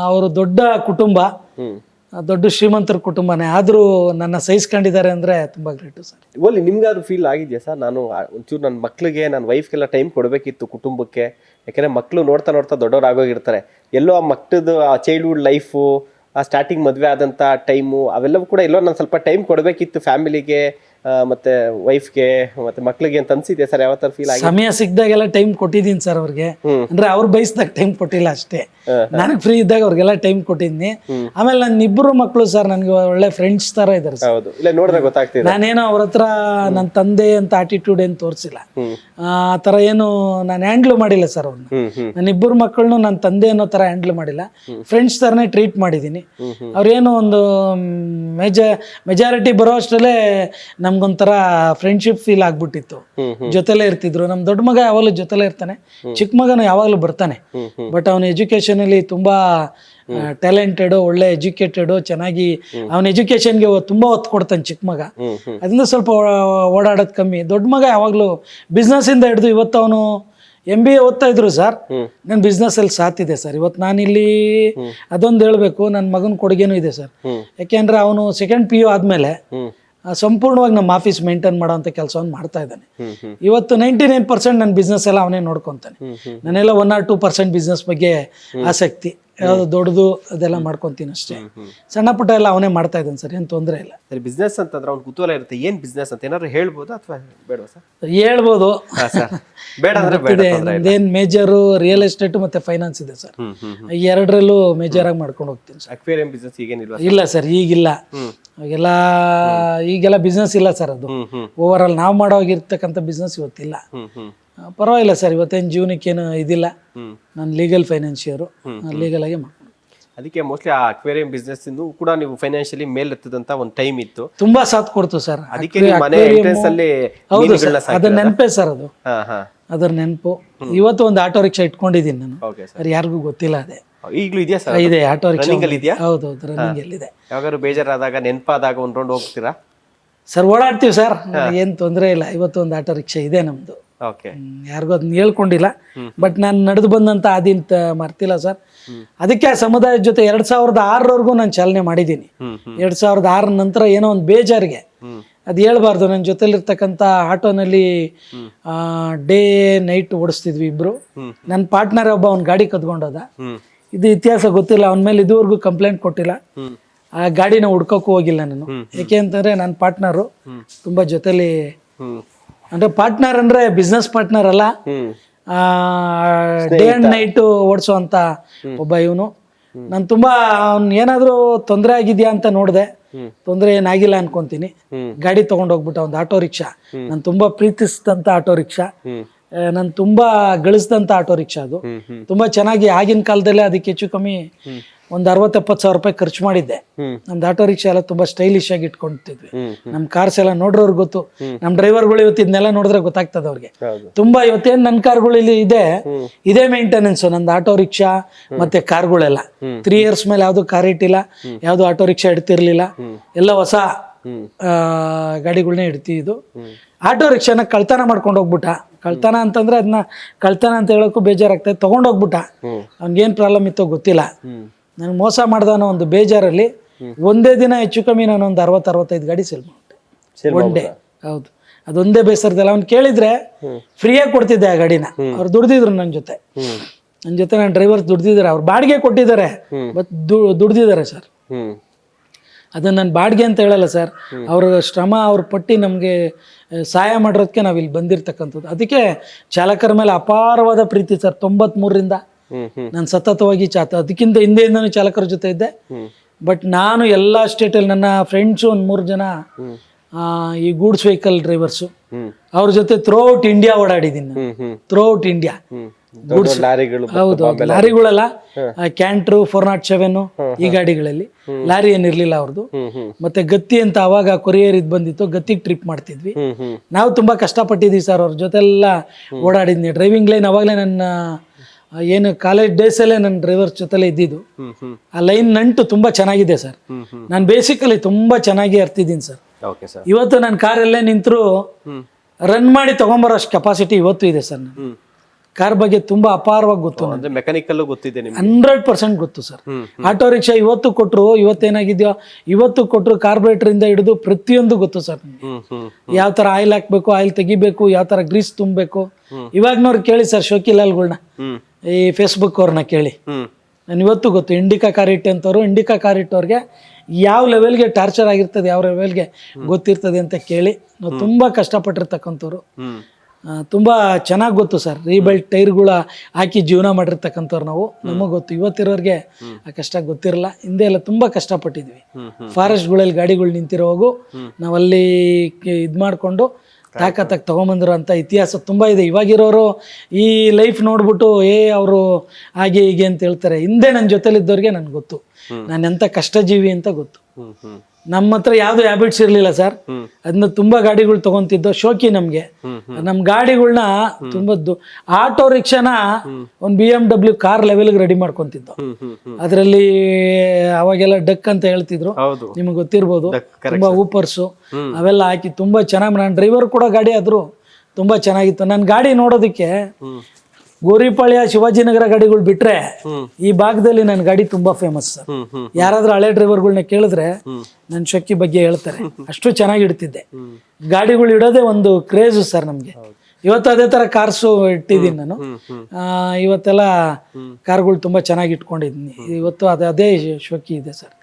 ಅವರು ದೊಡ್ಡ ಕುಟುಂಬ, ದೊಡ್ಡ ಶ್ರೀಮಂತರ ಕುಟುಂಬನೇ, ಆದ್ರೂ ನನ್ನ ಸಹಿಸ್ಕೊಂಡಿದ್ದಾರೆ ಅಂದ್ರೆ ತುಂಬಾ ಗ್ರೇಟ್ ಸರ್. ಓಲಿ ನಿಮ್ಗಾದ್ರು ಫೀಲ್ ಆಗಿದೆಯಾ ಸರ್, ನಾನು ಒಂಚೂರು ನನ್ನ ಮಕ್ಳಿಗೆ, ನನ್ನ ವೈಫ್ಗೆಲ್ಲ ಟೈಮ್ ಕೊಡಬೇಕಿತ್ತು ಕುಟುಂಬಕ್ಕೆ? ಯಾಕಂದ್ರೆ ಮಕ್ಕಳು ನೋಡ್ತಾ ದೊಡ್ಡವ್ರು ಆಗೋಗಿರ್ತಾರೆ. ಎಲ್ಲೋ ಆ ಮಕ್ಕಳದು ಆ ಚೈಲ್ಡ್ಹುಡ್ ಲೈಫು, ಆ ಸ್ಟಾರ್ಟಿಂಗ್ ಮದುವೆ ಆದಂಥ ಟೈಮು, ಅವೆಲ್ಲವೂ ಕೂಡ ಎಲ್ಲೋ ನಾನು ಸ್ವಲ್ಪ ಟೈಮ್ ಕೊಡಬೇಕಿತ್ತು ಫ್ಯಾಮಿಲಿಗೆ, ಮತ್ತೆ ವೈಫ್ಗೆ, ಮತ್ತೆ ಮಕ್ಳಿಗೆ ಅಂತ ಅನ್ಸಿದೆ ಸರ್? ಯಾವ ತರ ಫೀಲ್ ಆಗಿದೆ? ಸಮಯ ಸಿಕ್ದಾಗೆಲ್ಲ ಟೈಮ್ ಕೊಟ್ಟಿದ್ದೀನಿ ಸರ್ ಅವ್ರಿಗೆ. ಅಂದ್ರೆ ಅವ್ರು ಬಯಸ್ದಾಗ ಟೈಮ್ ಕೊಟ್ಟಿಲ್ಲ ಅಷ್ಟೇ, ನನಗೆ ಫ್ರೀ ಇದ್ದಾಗ ಅವ್ರಿಗೆಲ್ಲ ಟೈಮ್ ಕೊಟ್ಟಿದ್ದೀನಿ. ಆಮೇಲೆ ನನ್ನ ಇಬ್ಬರು ಮಕ್ಕಳು ಸರ್ ನನಗೆ ಒಳ್ಳೆ ಫ್ರೆಂಡ್ಸ್ ತರ ಇದಾರೆ ಸರ್. ಹೌದು, ಇಲ್ಲ ನೋಡಿದ್ರೆ ಗೊತ್ತಾಗ್ತಿದೆ. ನಾನೇನೋ ಅವ್ರ ಹತ್ರ ನನ್ನ ತಂದೆ ಅಂತ ಆಟಿಟ್ಯೂಡ್ ಏನು ತೋರಿಸಿಲ್ಲ, ಆ ತರ ಏನು ನಾನು ಹ್ಯಾಂಡ್ಲ್ ಮಾಡಿಲ್ಲ ಸರ್ ಅವ್ರನ್ನ. ನನ್ನ ಇಬ್ಬರು ಮಕ್ಕಳನ್ನು ನನ್ನ ತಂದೆ ಅನ್ನೋ ತರ ಹ್ಯಾಂಡ್ಲ್ ಮಾಡಿಲ್ಲ, ಫ್ರೆಂಡ್ಸ್ ತರನೇ ಟ್ರೀಟ್ ಮಾಡಿದ್ದೀನಿ. ಅವ್ರೇನು ಒಂದು ಮೆಜಾರಿಟಿ ಬರೋ ಅಷ್ಟರಲ್ಲೇ ನಮ್ಗೊಂಥರ ಫ್ರೆಂಡ್ಶಿಪ್ ಫೀಲ್ ಆಗ್ಬಿಟ್ಟಿತ್ತು. ಜೊತೆಲೇ ಇರ್ತಿದ್ರು. ನಮ್ ದೊಡ್ಡ ಮಗ ಯಾವಾಗಲೂ ಜೊತೆಲೇ ಇರ್ತಾನೆ, ಚಿಕ್ಕ ಮಗನು ಯಾವಾಗಲೂ ಬರ್ತಾನೆ. ಬಟ್ ಅವನ ಎಜುಕೇಶನ್ ಅಲ್ಲಿ ತುಂಬಾ ಟ್ಯಾಲೆಂಟೆಡ್, ಒಳ್ಳೆ ಎಜುಕೇಟೆಡ್, ಚೆನ್ನಾಗಿ ಅವನ ಎಜುಕೇಶನ್ಗೆ ತುಂಬಾ ಒತ್ತು ಕೊಡ್ತಾನೆ ಚಿಕ್ಕ ಮಗ. ಅದರಿಂದ ಸ್ವಲ್ಪ ಓಡಾಡೋದು ಕಮ್ಮಿ. ದೊಡ್ಡ ಮಗ ಯಾವಾಗ್ಲೂ ಬಿಸ್ನೆಸ್ ಇಂದ ಹಿಡಿದು ಇವತ್ತು ಅವನು MBA ಓದ್ತಾ ಇದ್ರು ಸರ್. ನನ್ನ ಬಿಸ್ನೆಸ್ ಅಲ್ಲಿ ಸಾಥಿದೆ ಸರ್. ಇವತ್ತು ನಾನಿಲ್ಲಿ ಅದೊಂದು ಹೇಳ್ಬೇಕು, ನನ್ನ ಮಗನ ಕೊಡುಗೆನೂ ಇದೆ ಸರ್. ಯಾಕೆಂದ್ರೆ ಅವನು ಸೆಕೆಂಡ್ PU ಆದ್ಮೇಲೆ ಸಂಪೂರ್ಣವಾಗಿ ನಮ್ಮ ಆಫೀಸ್ ಮೇಂಟೈನ್ ಮಾಡೋಂಥ ಕೆಲಸವನ್ನು ಮಾಡ್ತಾ ಇದ್ದಾನೆ. ಇವತ್ತು 99% ನನ್ನ ಬಿಸ್ನೆಸ್ ಎಲ್ಲ ಅವನೇ ನೋಡ್ಕೊತಾನೆ. ನಾನೆಲ್ಲ 1 or 2% ಬಿಸ್ನೆಸ್ ಬಗ್ಗೆ ಆಸಕ್ತಿ, ಯಾವ್ದು ದೊಡ್ಡದು ಅದೆಲ್ಲ ಮಾಡ್ಕೊಂತೀನಿ ಅಷ್ಟೇ. ಸಣ್ಣ ಪುಟ್ಟ ಎಲ್ಲ ಅವನೇ ಮಾಡ್ತಾ ಇದ್ದಾನೆ ಸರ್, ಏನು ತೊಂದರೆ ಇಲ್ಲ. ಸರಿ, ಬಿಸ್ನೆಸ್ ಅಂತಂದ್ರೆ ಅವ್ನು ಕುತೂಹಲ ಇರುತ್ತೆ, ಏನ್ ಬಿಸ್ನೆಸ್ ಅಂತ ಏನಾದ್ರು ಹೇಳ್ಬೋದು ಅಥವಾ ಬೇಡವಾ ಸರ್? ಹೇಳ್ಬೋದು, ಬೇಡ ಅಂದ್ರೆ ಬೇಡ. ನಮ್ದೇನ್ ಮೇಜರು ರಿಯಲ್ ಎಸ್ಟೇಟ್ ಮತ್ತೆ ಫೈನಾನ್ಸ್ ಇದೆ ಸರ್. ಎರಡರಲ್ಲೂ ಮೇಜರ್ ಆಗಿ ಮಾಡ್ಕೊಂಡು ಹೋಗ್ತೀನಿ ಸರ್. Aquarium business ಈಗೇನಿಲ್ವಾ? ಇಲ್ಲ ಸರ್, ಈಗಿಲ್ಲ. ಈಗೆಲ್ಲ ಬಿಸ್ನೆಸ್ ಇಲ್ಲ ಸರ್. ಅದು ಓವರ್ ಆಲ್ ನಾವು ಮಾಡೋಗಿರ್ತಕ್ಕಂಥ ಬಿಸ್ನೆಸ್ ಇವತ್ತಿಲ್ಲ. ಪರವಾಗಿಲ್ಲ ಸರ್, ಇವತ್ತೇನು ಜೀವನಕ್ಕೇನು ಇದಿಲ್ಲ. ನಾನು ಲೀಗಲ್ ಫೈನಾನ್ಷಿಯರು, ಲೀಗಲ್ ಆಗಿ ಮಾಡ್ಕೊಂಡು. ಅದಕ್ಕೆ ಮೋಸ್ಟ್ಲಿ ಆ ಅಕ್ವೇರಿಯಂ ಬಿಸ್ನೆಸ್ ಇಂದು ಕೂಡ ನೀವು ಫೈನಾನ್ಷಿಯಲಿ ಮೇಲೆತ್ತದಂತ ಒಂದು ಟೈಮ್ ಇತ್ತು, ತುಂಬಾ ಸಾಥ್ ಕೊಡ್ತು ಸರ್. ಅದಕ್ಕೆ ನಿಮ್ಮ ಮನೆ ಎಂಟ್ರೆನ್ಸ್ ಅಲ್ಲಿ ಹೌದು ಸರ್, ಅದ್ರ ನೆನಪೇ ಸರ್ ಅದು. ಅದ್ರ ನೆನಪು. ಇವತ್ತು ಒಂದು ಆಟೋ ರಿಕ್ಷಾ ಇಟ್ಕೊಂಡಿದ್ದೀನಿ ನಾನು, ಅದು ಯಾರಿಗೂ ಗೊತ್ತಿಲ್ಲ. ಅದೇ ಈಗಲೂ ಇದೆಯಾ ಸರ್? ಇದೆ, ಆಟೋ ರಿಕ್ಷಾ ಇದೆಯಾ? ಹೌದೌದು, ರನ್ನಿಂಗ್ ಎಲ್ಲಿದೆ. ಯಾವಾಗಾದ್ರು ಬೇಜಾರಾದಾಗ, ನೆನಪಾದಾಗ ಒಂದು ರೌಂಡ್ ಹೋಗ್ತೀರಾ ಸರ್? ಓಡಾಡ್ತೀವಿ ಸರ್, ಏನ್ ತೊಂದರೆ ಇಲ್ಲ. ಇವತ್ತು ಒಂದು ಆಟೋ ರಿಕ್ಷಾ ಇದೆ ನಮ್ದು. ಯಾರಿಗೂ ಅದನ್ನ ಹೇಳ್ಕೊಂಡಿಲ್ಲ, ಬಟ್ ನಾನು ನಡೆದು ಬಂದಂತ ಆದಿಂತ ಮರ್ತಿಲ್ಲ ಸರ್. ಅದಕ್ಕೆ ಆ ಸಮುದಾಯದ ಜೊತೆ 2006 ನಾನು ಚಾಲನೆ ಮಾಡಿದ್ದೀನಿ. 2006 ನಂತರ ಏನೋ ಒಂದು ಬೇಜಾರಿಗೆ ಅದು ಹೇಳ್ಬಾರ್ದು, ನನ್ನ ಜೊತೆಲಿರ್ತಕ್ಕಂಥ ಆಟೋನಲ್ಲಿ ಡೇ ನೈಟ್ ಓಡಿಸ್ತಿದ್ವಿ ಇಬ್ರು. ನನ್ನ ಪಾರ್ಟ್ನರ್ ಒಬ್ಬ ಅವ್ನ ಗಾಡಿ ಕದ್ಕೊಂಡೋದ. ಇದು ಇತಿಹಾಸ ಗೊತ್ತಿಲ್ಲ, ಅವನ ಮೇಲೆ ಇದುವರೆಗೂ ಕಂಪ್ಲೇಂಟ್ ಕೊಟ್ಟಿಲ್ಲ. ಆ ಗಾಡಿನ ಹುಡ್ಕೋಕ್ಕೂ ಹೋಗಿಲ್ಲ ನಾನು. ಯಾಕೆ ಅಂತಂದ್ರೆ ನನ್ನ ಪಾರ್ಟ್ನರು ತುಂಬಾ ಜೊತೆಲಿ, ಅಂದ್ರೆ ಪಾರ್ಟ್ನರ್ ಅಂದ್ರೆ ಬಿಸ್ನೆಸ್ ಪಾರ್ಟ್ನರ್ ಅಲ್ಲ, ಡೇ ಅಂಡ್ ನೈಟ್ ಓಡಿಸೋಂತ ಒಬ್ಬ ಇವನು. ನಾನು ತುಂಬಾ ಅವ್ನ್ ಏನಾದ್ರು ತೊಂದರೆ ಆಗಿದ್ಯಾ ಅಂತ ನೋಡಿದೆ, ತೊಂದರೆ ಏನಾಗಿಲ್ಲ ಅನ್ಕೊಂತೀನಿ. ಗಾಡಿ ತಗೊಂಡೋಗ್ಬಿಟ್ಟ ಒಂದು ಆಟೋ ರಿಕ್ಷಾ, ನಾನು ತುಂಬಾ ಪ್ರೀತಿಸಿದಂತ ಆಟೋ ರಿಕ್ಷಾ. ನಾನು ತುಂಬಾ ಗಳಿಸಿದಂಥ ಆಟೋ ರಿಕ್ಷಾ ಅದು. ತುಂಬಾ ಚೆನ್ನಾಗಿ ಆಗಿನ ಕಾಲದಲ್ಲೇ ಅದಕ್ಕೆ ಹೆಚ್ಚು ಕಮ್ಮಿ ಒಂದು 60-70 ಸಾವಿರ ರೂಪಾಯಿ ಖರ್ಚು ಮಾಡಿದ್ದೆ. ನಮ್ದು ಆಟೋ ರಿಕ್ಷಾ ಎಲ್ಲ ತುಂಬಾ ಸ್ಟೈಲಿಶ್ ಆಗಿ ಇಟ್ಕೊಂತಿದ್ವಿ. ನಮ್ ಕಾರ್ಸ್ ಎಲ್ಲ ನೋಡ್ರವ್ರಿಗೆ ಗೊತ್ತು, ನಮ್ ಡ್ರೈವರ್ಗಳು ಇವತ್ತು ಇದನ್ನೆಲ್ಲ ನೋಡಿದ್ರೆ ಗೊತ್ತಾಗ್ತದೆ ಅವ್ರಿಗೆ. ತುಂಬಾ ಇವತ್ತೇನ್ ನನ್ನ ಕಾರ್ಗಳು ಇಲ್ಲಿ ಇದೇ ಮೇಂಟೆನೆನ್ಸ್ ನಂದು ಆಟೋ ರಿಕ್ಷಾ ಮತ್ತೆ ಕಾರ್ಗಳೆಲ್ಲ. 3 years ಮೇಲೆ ಯಾವ್ದು ಕಾರ್ ಇಟ್ಟಿಲ್ಲ, ಯಾವ್ದು ಆಟೋ ರಿಕ್ಷಾ ಇಡ್ತಿರ್ಲಿಲ್ಲ, ಎಲ್ಲ ಹೊಸ ಗಾಡಿಗಳನ್ನೇ ಇಡ್ತಿದ್ದು. ಆಟೋ ರಿಕ್ಷಾನ ಕಳ್ತನ ಮಾಡ್ಕೊಂಡು ಹೋಗ್ಬಿಟ್ಟ. ಕಳ್ತನ ಅಂತಂದ್ರೆ ಅದನ್ನ ಕಳ್ತನ ಅಂತ ಹೇಳೋಕ್ಕೂ ಬೇಜಾರಾಗ್ತದೆ. ತಗೊಂಡೋಗ್ಬಿಟ್ಟ, ಅವ್ನಿಗೇನ್ ಪ್ರಾಬ್ಲಮ್ ಇತ್ತೋ ಗೊತ್ತಿಲ್ಲ. ನನ್ಗೆ ಮೋಸ ಮಾಡ್ದ ಅನ್ನೋ ಒಂದು ಬೇಜಾರಲ್ಲಿ ಒಂದೇ ದಿನ ಹೆಚ್ಚು ಕಮ್ಮಿ ನಾನು ಒಂದು 60-65 ಗಾಡಿ ಸೇಲ್ ಮಾಡ್ಬಿಟ್ಟೆ ಒನ್ ಡೇ. ಹೌದು, ಅದೊಂದೇ ಬೇಸರದಲ್ಲ. ಅವ್ನು ಕೇಳಿದ್ರೆ ಫ್ರೀಯಾಗಿ ಕೊಡ್ತಿದ್ದೆ ಆ ಗಾಡಿನ. ಅವ್ರು ದುಡ್ದಿದ್ರು ನನ್ನ ಜೊತೆ ನನ್ನ ಡ್ರೈವರ್ಸ್ ದುಡ್ದಿದ್ದಾರೆ. ಅವ್ರು ಬಾಡಿಗೆ ಕೊಟ್ಟಿದ್ದಾರೆ, ಬಟ್ ದುಡ್ದಿದ್ದಾರೆ ಸರ್. ಅದನ್ನ ನಾನು ಬಾಡಿಗೆ ಅಂತ ಹೇಳಲ್ಲ ಸರ್, ಅವ್ರ ಶ್ರಮ ಅವ್ರ ಪಟ್ಟಿ ನಮಗೆ ಸಹಾಯ ಮಾಡಿರೋದಕ್ಕೆ ನಾವು ಇಲ್ಲಿ ಬಂದಿರ್ತಕ್ಕಂಥದ್ದು. ಅದಕ್ಕೆ ಚಾಲಕರ ಮೇಲೆ ಅಪಾರವಾದ ಪ್ರೀತಿ ಸರ್. 93ರಿಂದ ನಾನು ಸತತವಾಗಿ ಅದಕ್ಕಿಂತ ಹಿಂದೆಯಿಂದನೂ ಚಾಲಕರ ಜೊತೆ ಇದ್ದೆ. ಬಟ್ ನಾನು ಎಲ್ಲ ಸ್ಟೇಟಲ್ಲಿ ನನ್ನ ಫ್ರೆಂಡ್ಸು ಒಂದು 3 ಜನ ಈ ಗೂಡ್ಸ್ ವೆಹಿಕಲ್ ಡ್ರೈವರ್ಸು, ಅವ್ರ ಜೊತೆ ಥ್ರೂಔಟ್ ಇಂಡಿಯಾ ಓಡಾಡಿದ್ದೀನಿ. ಥ್ರೂಔಟ್ ಇಂಡಿಯಾ ಗೂಡ್ಸ್, ಹೌದು ಲಾರಿಗಳೆಲ್ಲ ಕ್ಯಾಂಟ್ರು 407 ಈ ಗಾಡಿಗಳಲ್ಲಿ. ಲಾರಿ ಏನಿರ್ಲಿಲ್ಲ ಅವ್ರದ್ದು. ಮತ್ತೆ ಗತ್ತಿ ಅಂತ ಅವಾಗ ಕೊರಿಯರ್ ಇದು ಬಂದಿತ್ತು, ಗತ್ತಿಗೆ ಟ್ರಿಪ್ ಮಾಡ್ತಿದ್ವಿ. ನಾವು ತುಂಬಾ ಕಷ್ಟಪಟ್ಟಿದ್ವಿ ಸರ್. ಅವ್ರ ಜೊತೆ ಎಲ್ಲ ಓಡಾಡಿದ್ನಿ. ಡ್ರೈವಿಂಗ್ ಲೈನ್ ಅವಾಗಲೇ ನನ್ನ ಏನು ಕಾಲೇಜ್ ಡೇಸಲ್ಲೇ ನನ್ನ ಡ್ರೈವರ್ ಜೊತೆಲೇ ಇದ್ದಿದ್ದು. ಆ ಲೈನ್ ನಂಟು ತುಂಬಾ ಚೆನ್ನಾಗಿದೆ ಸರ್. ನಾನು ಬೇಸಿಕಲಿ ತುಂಬಾ ಚೆನ್ನಾಗಿ ಅರ್ತಿದ್ದೀನಿ ಸರ್. ಇವತ್ತು ನನ್ನ ಕಾರಲ್ಲೇ ನಿಂತರೂ ರನ್ ಮಾಡಿ ತಗೊಂಬರೋ ಅಷ್ಟು ಕೆಪಾಸಿಟಿ ಇವತ್ತು ಇದೆ ಸರ್. ನಾನು ಕಾರ್ ಬಗ್ಗೆ ತುಂಬಾ ಅಪಾರವಾಗಿ ಗೊತ್ತು. ಮೆಕ್ಯಾನಿಕಲ್ ಗೊತ್ತಿದೆ 100% ಗೊತ್ತು ಸರ್. ಆಟೋ ರಿಕ್ಷಾ ಇವತ್ತು ಕೊಟ್ಟರು, ಇವತ್ತೇನಾಗಿದ್ಯೋ ಇವತ್ತು ಕೊಟ್ಟರು, ಕಾರ್ಬೊರೇಟರ್ ಇಂದ ಹಿಡಿದು ಪ್ರತಿಯೊಂದು ಗೊತ್ತು ಸರ್ ನನಗೆ. ಯಾವ ತರ ಆಯಿಲ್ ಹಾಕ್ಬೇಕು, ಆಯಿಲ್ ತೆಗಿಬೇಕು, ಯಾವ ತರ ಗ್ರೀಸ್ ತುಂಬಬೇಕು. ಇವಾಗ್ನವ್ರು ಕೇಳಿ ಸರ್, ಶೋಕಿಲಾಲ್ಗಳನ್ನ, ಈ ಫೇಸ್ಬುಕ್ ಅವ್ರನ್ನ ಕೇಳಿ. ನಾನು ಇವತ್ತು ಗೊತ್ತು. ಇಂಡಿಕಾ ಕಾರ್ ಇಟ್ಟಂತವ್ರು, ಇಂಡಿಕಾ ಕಾರ್ ಇಟ್ಟವ್ರಿಗೆ ಯಾವ ಲೆವೆಲ್ಗೆ ಟಾರ್ಚರ್ ಆಗಿರ್ತದೆ, ಯಾವ ಲೆವೆಲ್ಗೆ ಗೊತ್ತಿರ್ತದೆ ಅಂತ ಕೇಳಿ. ನಾವು ತುಂಬಾ ಕಷ್ಟಪಟ್ಟಿರ್ತಕ್ಕಂಥವ್ರು, ತುಂಬಾ ಚೆನ್ನಾಗಿ ಗೊತ್ತು ಸರ್. ರೀಬೆಲ್ಟ್ ಟೈರ್ಗಳ ಹಾಕಿ ಜೀವನ ಮಾಡಿರ್ತಕ್ಕಂಥವ್ರು ನಾವು. ನಮಗೆ ಗೊತ್ತು. ಇವತ್ತಿರೋರಿಗೆ ಆ ಕಷ್ಟ ಗೊತ್ತಿರಲ್ಲ. ಹಿಂದೆ ಎಲ್ಲ ತುಂಬಾ ಕಷ್ಟಪಟ್ಟಿದ್ವಿ. ಫಾರೆಸ್ಟ್ಗಳಲ್ಲಿ ಗಾಡಿಗಳು ನಿಂತಿರೋವಾಗೂ ನಾವಲ್ಲಿ ಇದು ಮಾಡಿಕೊಂಡು ತಾಕತ್ತಾಗಿ ತಗೊಂಬಂದಿರೋ ಅಂತ ಇತಿಹಾಸ ತುಂಬಾ ಇದೆ. ಇವಾಗಿರೋರು ಈ ಲೈಫ್ ನೋಡ್ಬಿಟ್ಟು ಅವರು ಹಾಗೆ ಹೀಗೆ ಅಂತ ಹೇಳ್ತಾರೆ. ಹಿಂದೆ ನನ್ನ ಜೊತೆಲಿದ್ದವ್ರಿಗೆ ನನ್ಗೆ ಗೊತ್ತು, ನಾನು ಎಂತ ಕಷ್ಟಜೀವಿ ಅಂತ ಗೊತ್ತು. ನಮ್ಮ ಹತ್ರ ಯಾವ್ದು ಹ್ಯಾಬಿಟ್ಸ್ ಇರ್ಲಿಲ್ಲ ಸರ್. ಅದನ್ನ ತುಂಬಾ ಗಾಡಿಗಳು ತಗೊಂತಿದ್ದೋ ಶೋಕಿ ನಮ್ಗೆ. ನಮ್ ಗಾಡಿಗಳನ್ನ ತುಂಬಾ ಆಟೋ ರಿಕ್ಷಾನ ಒಂದ್ BMW ಕಾರ್ ಲೆವೆಲ್ಗೆ ರೆಡಿ ಮಾಡ್ಕೊಂತಿದ್ದೋ. ಅದ್ರಲ್ಲಿ ಅವಾಗೆಲ್ಲ ಡಕ್ ಅಂತ ಹೇಳ್ತಿದ್ರು, ನಿಮ್ಗೆ ಗೊತ್ತಿರ್ಬೋದು. ತುಂಬಾ ಊಪರ್ಸು ಅವೆಲ್ಲ ಹಾಕಿ ತುಂಬಾ ಚೆನ್ನಾಗಿ, ನಾನು ಡ್ರೈವರ್ ಕೂಡ ಗಾಡಿ ಆದ್ರೂ ತುಂಬಾ ಚೆನ್ನಾಗಿತ್ತು. ನನ್ನ ಗಾಡಿ ನೋಡೋದಕ್ಕೆ ಗೋರಿಪಾಳ್ಯ ಶಿವಾಜಿನಗರ ಗಾಡಿಗಳು ಬಿಟ್ರೆ ಈ ಭಾಗದಲ್ಲಿ ನನ್ನ ಗಾಡಿ ತುಂಬಾ ಫೇಮಸ್ ಸರ್. ಯಾರಾದ್ರೂ ಹಳೆ ಡ್ರೈವರ್ಗಳನ್ನ ಕೇಳಿದ್ರೆ ನನ್ನ ಶೋಕಿ ಬಗ್ಗೆ ಹೇಳ್ತಾರೆ. ಅಷ್ಟು ಚೆನ್ನಾಗಿ ಇಡ್ತಿದ್ದೆ. ಗಾಡಿಗಳು ಇಡೋದೇ ಒಂದು ಕ್ರೇಜ್ ಸರ್ ನಮ್ಗೆ. ಇವತ್ತು ಅದೇ ತರ ಕಾರ್ಸು ಇಟ್ಟಿದ್ದೀನಿ ನಾನು. ಇವತ್ತೆಲ್ಲ ಕಾರ್ಗಳು ತುಂಬಾ ಚೆನ್ನಾಗಿ ಇಟ್ಕೊಂಡಿದ್ದೀನಿ. ಇವತ್ತು ಅದೇ ಶೋಕಿ ಇದೆ ಸರ್.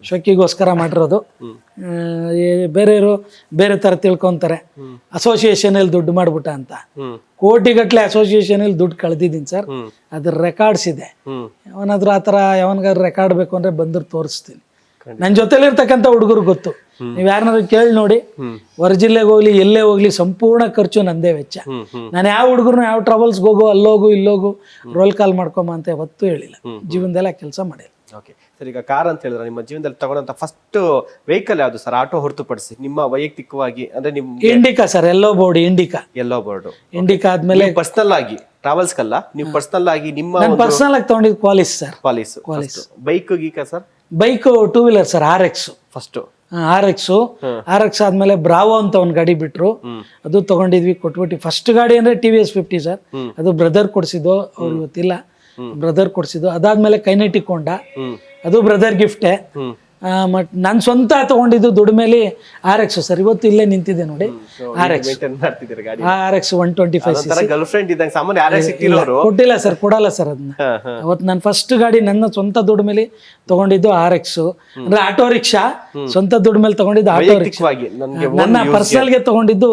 ಶೋಕಿಗೋಸ್ಕರ ಮಾಡಿರೋದು. ಬೇರೆಯವರು ಬೇರೆ ತರ ತಿಳ್ಕೊಂತಾರೆ, ಅಸೋಸಿಯೇಷನ್ ಅಲ್ಲಿ ದುಡ್ಡು ಮಾಡ್ಬಿಟ್ಟ ಅಂತ. ಕೋಟಿಗಟ್ಲೆ ಅಸೋಸಿಯೇಷನ್ ಅಲ್ಲಿ ದುಡ್ಡು ಕಳೆದಿದ್ದೀನಿ ಸರ್. ಅದ್ರ ರೆಕಾರ್ಡ್ಸ್ ಇದೆ. ಯಾವನಾದ್ರೂ ಆತರ ಯಾವನ್ಗಾದ್ರು ರೆಕಾರ್ಡ್ ಬೇಕು ಅಂದ್ರೆ ಬಂದ್ರು ತೋರಿಸ್ತೀನಿ. ನನ್ನ ಜೊತೆಲಿರ್ತಕ್ಕಂಥ ಹುಡುಗರು ಗೊತ್ತು. ನೀವ್ ಯಾರನ್ನಾದ್ರು ಕೇಳಿ ನೋಡಿ, ಹೊರ ಜಿಲ್ಲೆಗೆ ಹೋಗ್ಲಿ ಎಲ್ಲೇ ಹೋಗ್ಲಿ ಸಂಪೂರ್ಣ ಖರ್ಚು ನಂದೇ ವೆಚ್ಚ. ನಾನು ಯಾವ ಹುಡುಗರು ಯಾವ ಟ್ರಾವೆಲ್ಸ್ಗೆ ಹೋಗು, ಅಲ್ಲೋಗು ಇಲ್ಲೋಗು ರೋಲ್ ಕಾಲ್ ಮಾಡ್ಕೊಂಬ ಅಂತ ಯಾವತ್ತೂ ಹೇಳಿಲ್ಲ. ಜೀವನದೆಲ್ಲ ಕೆಲಸ ಮಾಡಿಲ್ಲ. ಓಕೆ ಸರ್, ಈಗ ಕಾರ್ ಅಂತ ಹೇಳಿದ್ರೆ ನಿಮ್ಮ ಜೀವನದಲ್ಲಿ ತಗೊಂಡಂತ ಫಸ್ಟ್ ವೆಹಿಕಲ್ ಯಾವುದು ಸರ್? ಆಟೋ ಹೊರತುಪಡಿಸಿ ನಿಮ್ಮ ವೈಯಕ್ತಿಕವಾಗಿ ಅಂದ್ರೆ ನಿಮ್ಗೆ? Indica sir, yellow board Indica. Yellow board Indica ಆದ್ಮೇಲೆ ಪರ್ಸನಲ್ ಆಗಿ ಟ್ರಾವೆಲ್ಸ್ ಕಲ್ಲ, ನೀವು ಪರ್ಸನಲ್ ಆಗಿ ನಿಮ್ಮ ಪರ್ಸನಲ್ ಆಗಿ ತಗೊಂಡಿದ್ದು ಕ್ವಾಲಿಸ್ ಸರ್. ಕ್ವಾಲಿಸ್. ಬೈಕ್ ಗೀಕ sir? Bike 2-wheeler sir, RX first. RX ಆದ್ಮೇಲೆ ಬ್ರಾವೋ ಅಂತ ಒಂದ್ ಗಾಡಿ ಬಿಟ್ರು, ಅದು ತಗೊಂಡಿದ್ವಿ, ಕೊಟ್ಬಿಟ್ಟು. ಫಸ್ಟ್ ಗಾಡಿ ಅಂದ್ರೆ TVS 50 ಸರ್. ಅದು ಬ್ರದರ್ ಕೊಡ್ಸಿದ್ದು, ಅವ್ರು ಇವತ್ತಿಲ್ಲ, ಬ್ರದರ್ ಕೊಡ್ಸಿದ್ದು. ಅದಾದ್ಮೇಲೆ ಕೈನೆಟಿಕ್ ಹೋಂಡಾ, ಅದು ಬ್ರದರ್ ಗಿಫ್ಟೇ. ನಾನು ಸ್ವಂತ ತಗೊಂಡಿದ್ದು ದುಡಿಮೇಲಿ RX ಸರ್. ಇವತ್ತು ಇಲ್ಲೇ ನಿಂತಿದೆ ನೋಡಿ, RX 125cc. ಕೊಟ್ಟಿಲ್ಲ ಸರ್, ಕೊಡಲ್ಲ ಸರ್ ಅದನ್ನ. ಅವತ್ತು ನಾನು ಫಸ್ಟ್ ಗಾಡಿ ನನ್ನ ಸ್ವಂತ ದುಡಿಮೇಲಿ ತಗೊಂಡಿದ್ದು RX. ಅಂದ್ರೆ ಆಟೋ ರಿಕ್ಷಾ ಸ್ವಂತ ದುಡಿಮೇಲೆ ತಗೊಂಡಿದ್ದು ಆಟೋ ರಿಕ್ಷಾ. ನನ್ನ ಪರ್ಸನಲ್ಗೆ ತಗೊಂಡಿದ್ದು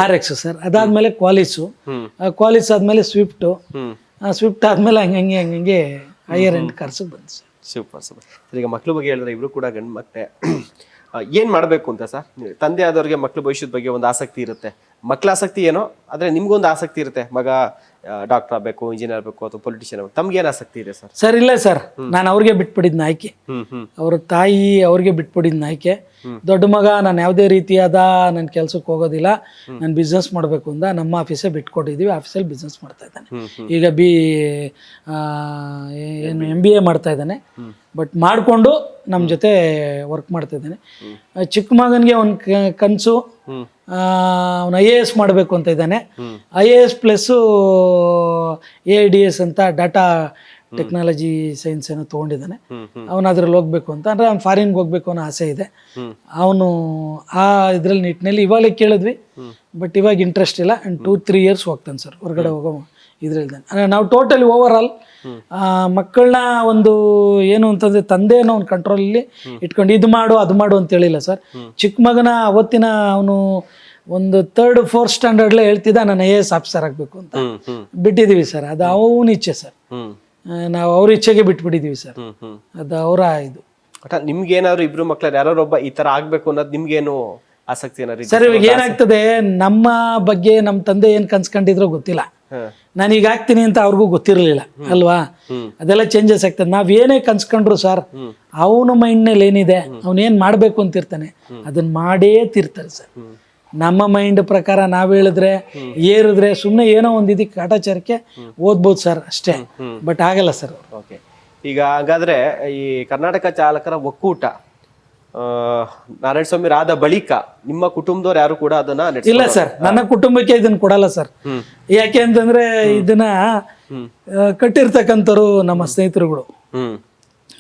RX ಸರ್. ಅದಾದ್ಮೇಲೆ ಕ್ವಾಲಿಸ್ ಆದ್ಮೇಲೆ ಸ್ವಿಫ್ಟ್ ಆದ್ಮೇಲೆ ಹಂಗೆ ಹೈಯರ್ ಎಂಡ್ ಕಾರ್ಸ್ ಬಂತು ಸರ್. ಸೂಪರ್. ಈಗ ಮಕ್ಳ ಬಗ್ಗೆ ಹೇಳಿದ್ರೆ ಇಬ್ರು ಕೂಡ ಗಂಡು ಮಕ್ಕಳೇ. ಏನ್ ಮಾಡ್ಬೇಕು ಅಂತ ಸರ್? ತಂದೆ ಆದವ್ರಿಗೆ ಮಕ್ಳ ಭವಿಷ್ಯದ ಬಗ್ಗೆ ಒಂದು ಆಸಕ್ತಿ ಇರುತ್ತೆ, ಮಕ್ಳ ಆಸಕ್ತಿ ಏನೋ, ಆದ್ರೆ ನಿಮ್ಗೊಂದು ಆಸಕ್ತಿ ಇರುತ್ತೆ, ಮಗ ಡಾಕ್ಟರ್ ಆಗ್ಬೇಕು, ಇಂಜಿನಿಯರ್ ಆಗ್ಬೇಕು ಅಥವಾ ಪೊಲಿಟಿಷಿಯನ್ ಆಗ್ಬೇಕು. ತಮ್ಗೆ ಏನ್ ಆಸಕ್ತಿ ಇದೆ ಸರ್? ಸರ್ ಇಲ್ಲ ಸರ್, ನಾನು ಅವ್ರಿಗೆ ಬಿಟ್ಬಿಟ್ಟಿದ್ನ ಆಯ್ಕೆ. ಅವ್ರ ತಾಯಿ ಅವ್ರಿಗೆ ಬಿಟ್ಬಿಟ್ಟಿದ್ನ ಆಯ್ಕೆ. ದೊಡ್ಡ ಮಗ ನಾನು ಯಾವುದೇ ರೀತಿಯಾದ ನನ್ನ ಕೆಲ್ಸಕ್ಕೆ ಹೋಗೋದಿಲ್ಲ, ನಾನು ಬಿಸ್ನೆಸ್ ಮಾಡಬೇಕು ಅಂತ ನಮ್ಮ ಆಫೀಸೇ ಬಿಟ್ಕೊಟ್ಟಿದ್ದೀವಿ. ಆಫೀಸಲ್ಲಿ ಬಿಸ್ನೆಸ್ ಮಾಡ್ತಾ ಇದ್ದಾನೆ. ಈಗ ಏನು MBA ಮಾಡ್ತಾ ಇದ್ದಾನೆ. ಬಟ್ ಮಾಡಿಕೊಂಡು ನಮ್ಮ ಜೊತೆ ವರ್ಕ್ ಮಾಡ್ತಾ ಇದ್ದಾನೆ. ಚಿಕ್ಕ ಮಗನಿಗೆ ಒಂದು ಕನಸು, ಅವನು IAS ಮಾಡಬೇಕು ಅಂತ ಇದ್ದಾನೆ. IAS ಪ್ಲಸ್ಸು AIDS ಅಂತ ಡಾಟಾ ಟೆಕ್ನಾಲಜಿ ಸೈನ್ಸ್ ಏನೋ ತೊಗೊಂಡಿದ್ದಾನೆ. ಅವನು ಅದ್ರಲ್ಲಿ ಹೋಗ್ಬೇಕು ಅಂತ, ಅಂದರೆ ಅವ್ನು ಫಾರಿನ್ಗೆ ಹೋಗ್ಬೇಕು ಅನ್ನೋ ಆಸೆ ಇದೆ. ಅವನು ಆ ಇದರಲ್ಲಿ ನಿಟ್ಟಿನಲ್ಲಿ ಇವಾಗಲೇ ಕೇಳಿದ್ವಿ, ಬಟ್ ಇವಾಗ ಇಂಟ್ರೆಸ್ಟ್ ಇಲ್ಲ. ಆ್ಯಂಡ್ 2-3 ಇಯರ್ಸ್ ಹೋಗ್ತಾನೆ ಸರ್ ಹೊರಗಡೆ ಹೋಗೋ ಇದ್ರಲ್ಲಿ. ನಾವು ಟೋಟಲಿ ಓವರ್ ಆಲ್ ಮಕ್ಕಳನ್ನ ಒಂದು ಏನು ಅಂತಂದರೆ ತಂದೆನೋ ಒಂದು ಕಂಟ್ರೋಲಲ್ಲಿ ಇಟ್ಕೊಂಡು ಇದು ಮಾಡು ಅದು ಮಾಡು ಅಂತ ಹೇಳಿಲ್ಲ ಸರ್. ಚಿಕ್ಕ ಮಗನ ಅವತ್ತಿನ ಅವನು ಒಂದು 3rd 4th ಸ್ಟ್ಯಾಂಡರ್ಡ್ಲೇ ಹೇಳ್ತಿದ್ದ ನಾನು IAS ಆಫೀಸರ್ ಆಗಬೇಕು ಅಂತ. ಬಿಟ್ಟಿದ್ದೀವಿ ಸರ್, ಅದು ಅವನ ಇಚ್ಛೆ ಸರ್. ನಾವು ಅವ್ರ ಇಚ್ಛೆಗೆ ಬಿಟ್ಬಿಟ್ಟಿದ್ದೀವಿ ಸರ್, ಅದು ಅವರ ಇದು. ನಿಮ್ಗೇನಾದ್ರು ಇಬ್ರು ಮಕ್ಳು ಯಾರೋ ಒಬ್ಬ ಈ ತರ ಆಗ್ಬೇಕು ಅನ್ನೋದು ನಿಮ್ಗೇನು ಆಸಕ್ತಿ ಏನಾದ್ರು ಸರ್? ಇವಾಗ ಏನಾಗ್ತದೆ, ನಮ್ಮ ಬಗ್ಗೆ ನಮ್ಮ ತಂದೆ ಏನು ಕನ್ಸ್ಕೊಂಡಿದ್ರೋ ಗೊತ್ತಿಲ್ಲ, ನಾನು ಈಗ ಆಗ್ತೀನಿ ಅಂತ ಅವ್ರಿಗೂ ಗೊತ್ತಿರಲಿಲ್ಲ ಅಲ್ವಾ. ಅದೆಲ್ಲ ಚೇಂಜಸ್ ಆಗ್ತದೆ. ನಾವೇನೇ ಕನ್ಸ್ಕೊಂಡ್ರು ಸರ್, ಅವನ ಮೈಂಡ್ನಲ್ಲಿ ಏನಿದೆ, ಅವನೇನು ಮಾಡಬೇಕು ಅಂತಿರ್ತಾನೆ ಅದನ್ನ ಮಾಡೇ ತೀರ್ತಾರೆ ಸರ್. ನಮ್ಮ ಮೈಂಡ್ ಪ್ರಕಾರ ನಾವು ಹೇಳಿದ್ರೆ ಏರಿದ್ರೆ ಸುಮ್ಮನೆ ಏನೋ ಒಂದು ಇದಕ್ಕೆ ಕಾಟಾಚಾರಕ್ಕೆ ಓದ್ಬೋದು ಸರ್ ಅಷ್ಟೇ, ಬಟ್ ಆಗಲ್ಲ ಸರ್. ಓಕೆ, ಈಗ ಹಾಗಾದ್ರೆ ಈ ಕರ್ನಾಟಕ ಚಾಲಕರ ಒಕ್ಕೂಟ ನಾರಾಯಣ ಸ್ವಾಮಿ ಆದ ಬಳಿಕ ನಿಮ್ಮ ಕುಟುಂಬದವ್ರು ಯಾರು ಕೂಡ ಅದನ್ನ ಇಲ್ಲ ಸರ್, ನನ್ನ ಕುಟುಂಬಕ್ಕೆ ಇದನ್ನ ಕೊಡಲ್ಲ ಸರ್. ಯಾಕೆ ಅಂತಂದ್ರೆ ಇದನ್ನ ಕಟ್ಟಿರ್ತಕ್ಕಂಥವ್ರು ನಮ್ಮ ಸ್ನೇಹಿತರುಗಳು,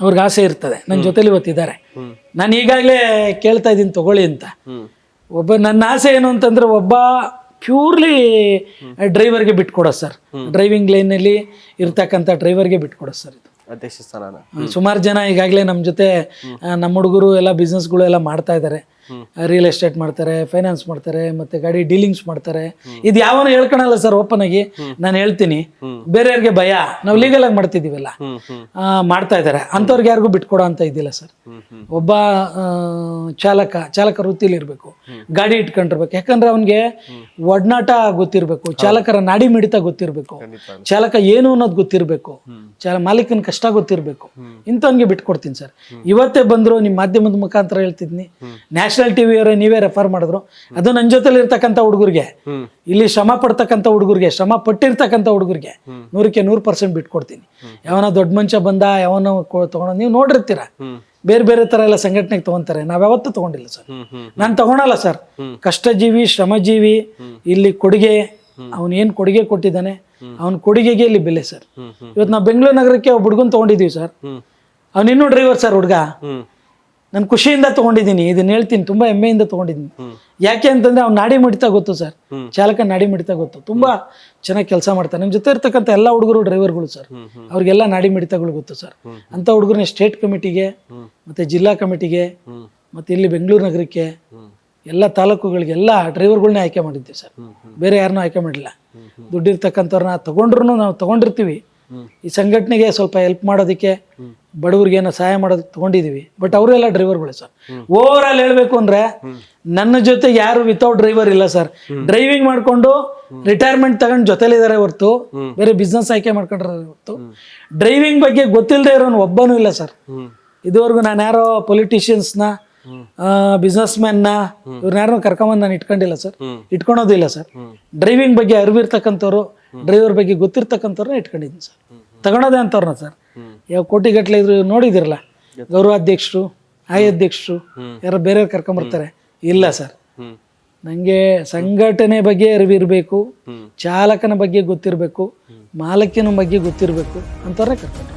ಅವ್ರಿಗೆ ಆಸೆ ಇರ್ತದೆ. ನನ್ನ ಜೊತೆಲಿ ಇವತ್ತಿದ್ದಾರೆ. ನಾನು ಈಗಾಗಲೇ ಕೇಳ್ತಾ ಇದ್ದೀನಿ ತಗೊಳ್ಳಿ ಅಂತ. ಒಬ್ಬ ನನ್ನ ಆಸೆ ಏನು ಅಂತಂದ್ರೆ ಒಬ್ಬ ಪ್ಯೂರ್ಲಿ ಡ್ರೈವರ್ಗೆ ಬಿಟ್ಕೊಡೋ ಸರ್. ಡ್ರೈವಿಂಗ್ ಲೈನಲ್ಲಿ ಇರ್ತಕ್ಕಂಥ ಡ್ರೈವರ್ಗೆ ಬಿಟ್ಕೊಡೋ ಸರ್. ಇದು ಅಧ್ಯಕ್ಷ ಸ್ಥಾನ ಸುಮಾರು ಜನ ಈಗಾಗಲೇ ನಮ್ಮ ಜೊತೆ ನಮ್ಮ ಹುಡುಗರು ಎಲ್ಲ ಬಿಸ್ನೆಸ್ಗಳು ಎಲ್ಲ ಮಾಡ್ತಾ ಇದ್ದಾರೆ. ರಿಯಲ್ ಎಸ್ಟೇಟ್ ಮಾಡ್ತಾರೆ, ಫೈನಾನ್ಸ್ ಮಾಡ್ತಾರೆ, ಮತ್ತೆ ಗಾಡಿ ಡೀಲಿಂಗ್ಸ್ ಮಾಡ್ತಾರೆ. ಇದು ಯಾವನು ಹೇಳ್ಕೊಳಲ್ಲ ಸರ್ ಓಪನ್ ಆಗಿ. ನಾನು ಹೇಳ್ತೀನಿ, ಬೇರೆಯವ್ರಿಗೆ ಭಯ, ನಾವು ಲೀಗಲ್ ಆಗಿ ಮಾಡ್ತಿದ್ದೀವಲ್ಲ, ಮಾಡ್ತಾ ಇದ್ದಾರೆ. ಅಂಥವ್ರಿಗೆ ಯಾರಿಗೂ ಬಿಟ್ಕೊಡೋ ಅಂತ ಇದ್ದಿಲ್ಲ ಸರ್. ಒಬ್ಬ ಚಾಲಕ ವೃತ್ತಿಲಿ ಇರಬೇಕು, ಗಾಡಿ ಇಟ್ಕೊಂಡಿರ್ಬೇಕು. ಯಾಕಂದ್ರೆ ಅವನಿಗೆ ಒಡನಾಟ ಗೊತ್ತಿರಬೇಕು, ಚಾಲಕರ ನಾಡಿ ಮಿಡಿತ ಗೊತ್ತಿರಬೇಕು, ಚಾಲಕ ಏನು ಅನ್ನೋದು ಗೊತ್ತಿರಬೇಕು, ಮಾಲೀಕನ ಕಷ್ಟ ಗೊತ್ತಿರಬೇಕು. ಇಂಥವನ್ಗೆ ಬಿಟ್ಕೊಡ್ತೀನಿ ಸರ್. ಇವತ್ತೇ ಬಂದ್ರು ನಿಮ್ಮ ಮಾಧ್ಯಮದ ಮುಖಾಂತರ ಹೇಳ್ತಿದ್ನಿ, ನ್ಯಾಷನಲ್ ಟಿವಿಯವರೇ ನೀವೇ ರೆಫರ್ ಮಾಡಿದ್ರು. ಅದು ನನ್ನ ಜೊತೆಲಿ ಇರ್ತಕ್ಕಂಥ ಹುಡುಗರಿಗೆ, ಇಲ್ಲಿ ಶ್ರಮ ಪಡ್ತಕ್ಕಂಥ ಹುಡುಗರಿಗೆ, ಶ್ರಮ ಪಟ್ಟಿರ್ತಕ್ಕಂಥ ಹುಡುಗರಿಗೆ 100% ಬಿಟ್ಕೊಡ್ತೀನಿ. ಯಾವನ ದೊಡ್ಡ ಮನುಷ್ಯ ಬಂದ ಯಾವನ ತಗೊಂಡು ನೀವು ನೋಡಿರ್ತೀರ, ಬೇರೆ ಬೇರೆ ತರ ಎಲ್ಲ ಸಂಘಟನೆಗೆ ತಗೊಂತಾರೆ. ನಾವ್ ಯಾವತ್ತೂ ತಗೊಂಡಿಲ್ಲ ಸರ್, ನಾನು ತಗೊಳಲ್ಲ ಸರ್. ಕಷ್ಟಜೀವಿ, ಶ್ರಮಜೀವಿ, ಇಲ್ಲಿ ಕೊಡುಗೆ, ಅವನ್ ಏನ್ ಕೊಡುಗೆ ಕೊಟ್ಟಿದ್ದಾನೆ ಅವನ ಕೊಡುಗೆಗೆ ಇಲ್ಲಿ ಬೆಲೆ ಸರ್. ಇವತ್ತು ನಾವು ಬೆಂಗಳೂರು ನಗರಕ್ಕೆ ಒಬ್ಬ ಹುಡುಗನ್ ತಗೊಂಡಿದೀವಿ ಸರ್. ಅವ್ನು ಇನ್ನೂ ಡ್ರೈವರ್ ಸರ್ ಹುಡುಗ. ನಾನು ಖುಷಿಯಿಂದ ತಗೊಂಡಿದ್ದೀನಿ, ಇದನ್ನ ಹೇಳ್ತೀನಿ, ತುಂಬಾ ಹೆಮ್ಮೆಯಿಂದ ತಗೊಂಡಿದ್ದೀನಿ. ಯಾಕೆ ಅಂತಂದ್ರೆ ಅವ್ನು ನಾಡಿ ಮಿಡಿತ ಗೊತ್ತು ಸರ್, ಚಾಲಕ ನಾಡಿ ಮಿಡಿತ ಗೊತ್ತು, ತುಂಬಾ ಚೆನ್ನಾಗಿ ಕೆಲಸ ಮಾಡ್ತಾರೆ. ನಿಮ್ ಜೊತೆ ಇರ್ತಕ್ಕಂಥ ಎಲ್ಲ ಹುಡುಗರು ಡ್ರೈವರ್ಗಳು ಸರ್, ಅವ್ರಿಗೆಲ್ಲ ನಾಡಿ ಮಿಡಿತಗಳು ಗೊತ್ತು ಸರ್. ಅಂತ ಹುಡುಗರನ್ನ ಸ್ಟೇಟ್ ಕಮಿಟಿಗೆ, ಮತ್ತೆ ಜಿಲ್ಲಾ ಕಮಿಟಿಗೆ, ಮತ್ತೆ ಇಲ್ಲಿ ಬೆಂಗಳೂರು ನಗರಕ್ಕೆ, ಎಲ್ಲ ತಾಲೂಕುಗಳಿಗೆ ಎಲ್ಲ ಡ್ರೈವರ್ಗಳನ್ನ ಆಯ್ಕೆ ಮಾಡಿದ್ದೀವಿ ಸರ್. ಬೇರೆ ಯಾರನ್ನೂ ಆಯ್ಕೆ ಮಾಡಿಲ್ಲ. ದುಡ್ಡಿರ್ತಕ್ಕಂಥವ್ರನ್ನ ತಗೊಂಡ್ರು ನಾವು ತಗೊಂಡಿರ್ತೀವಿ. ಈ ಸಂಘಟನೆಗೆ ಸ್ವಲ್ಪ ಹೆಲ್ಪ್ ಮಾಡೋದಕ್ಕೆ, ಬಡವ್ರಿಗೆ ಏನೋ ಸಹಾಯ ಮಾಡೋದಕ್ಕೆ ತಗೊಂಡಿದೀವಿ. ಬಟ್ ಅವರೆಲ್ಲ ಡ್ರೈವರ್ಗಳೇ ಸರ್. ಓವರ್ ಆಲ್ ಹೇಳ್ಬೇಕು ಅಂದ್ರೆ ನನ್ನ ಜೊತೆ ಯಾರು ವಿತೌಟ್ ಡ್ರೈವರ್ ಇಲ್ಲ ಸರ್. ಡ್ರೈವಿಂಗ್ ಮಾಡ್ಕೊಂಡು ರಿಟೈರ್ಮೆಂಟ್ ತಗೊಂಡು ಜೊತೆಲಿದ್ದಾರೆ ಹೊರ್ತು, ಬೇರೆ ಬಿಸ್ನೆಸ್ ಆಯ್ಕೆ ಮಾಡ್ಕೊಂಡ್ರೆ ಹೊರ್ತು ಡ್ರೈವಿಂಗ್ ಬಗ್ಗೆ ಗೊತ್ತಿಲ್ಲದೆ ಇರೋನು ಒಬ್ಬನೂ ಇಲ್ಲ ಸರ್. ಇದುವರೆಗೂ ನಾನು ಯಾರೋ ಪೊಲಿಟಿಷಿಯನ್ಸ್ನ, ಬಿಸ್ನೆಸ್ ಮ್ಯಾನ್ನ, ಇವ್ರನ್ನ ಯಾರನ್ನೂ ಕರ್ಕೊಂಬಂದು ನಾನು ಇಟ್ಕೊಂಡಿಲ್ಲ ಸರ್, ಇಟ್ಕೊಳೋದಿಲ್ಲ ಸರ್. ಡ್ರೈವಿಂಗ್ ಬಗ್ಗೆ ಅರಿವಿರ್ತಕ್ಕಂಥವ್ರು, ಡ್ರೈವರ್ ಬಗ್ಗೆ ಗೊತ್ತಿರ್ತಕ್ಕಂಥವ್ರನ್ನ ಇಟ್ಕೊಂಡಿದ್ದೀನಿ ಸರ್. ತಗೊಳೋದೇ ಅಂತವ್ರನ್ನ ಸರ್. ಯಾವ ಕೋಟಿಗಟ್ಟಲೆ ಇದ್ರು ನೋಡಿದಿರಲ್ಲ, ಗೌರವಾಧ್ಯಕ್ಷರು, ಅಧ್ಯಕ್ಷರು ಯಾರೋ ಬೇರೆಯವ್ರು ಕರ್ಕೊಂಬರ್ತಾರೆ. ಇಲ್ಲ ಸರ್, ನನಗೆ ಸಂಘಟನೆ ಬಗ್ಗೆ ಅರಿವಿರಬೇಕು, ಚಾಲಕನ ಬಗ್ಗೆ ಗೊತ್ತಿರಬೇಕು, ಮಾಲಕಿನ ಬಗ್ಗೆ ಗೊತ್ತಿರಬೇಕು ಅಂತವ್ರನ್ನೇ ಕರ್ಕೊಂಡು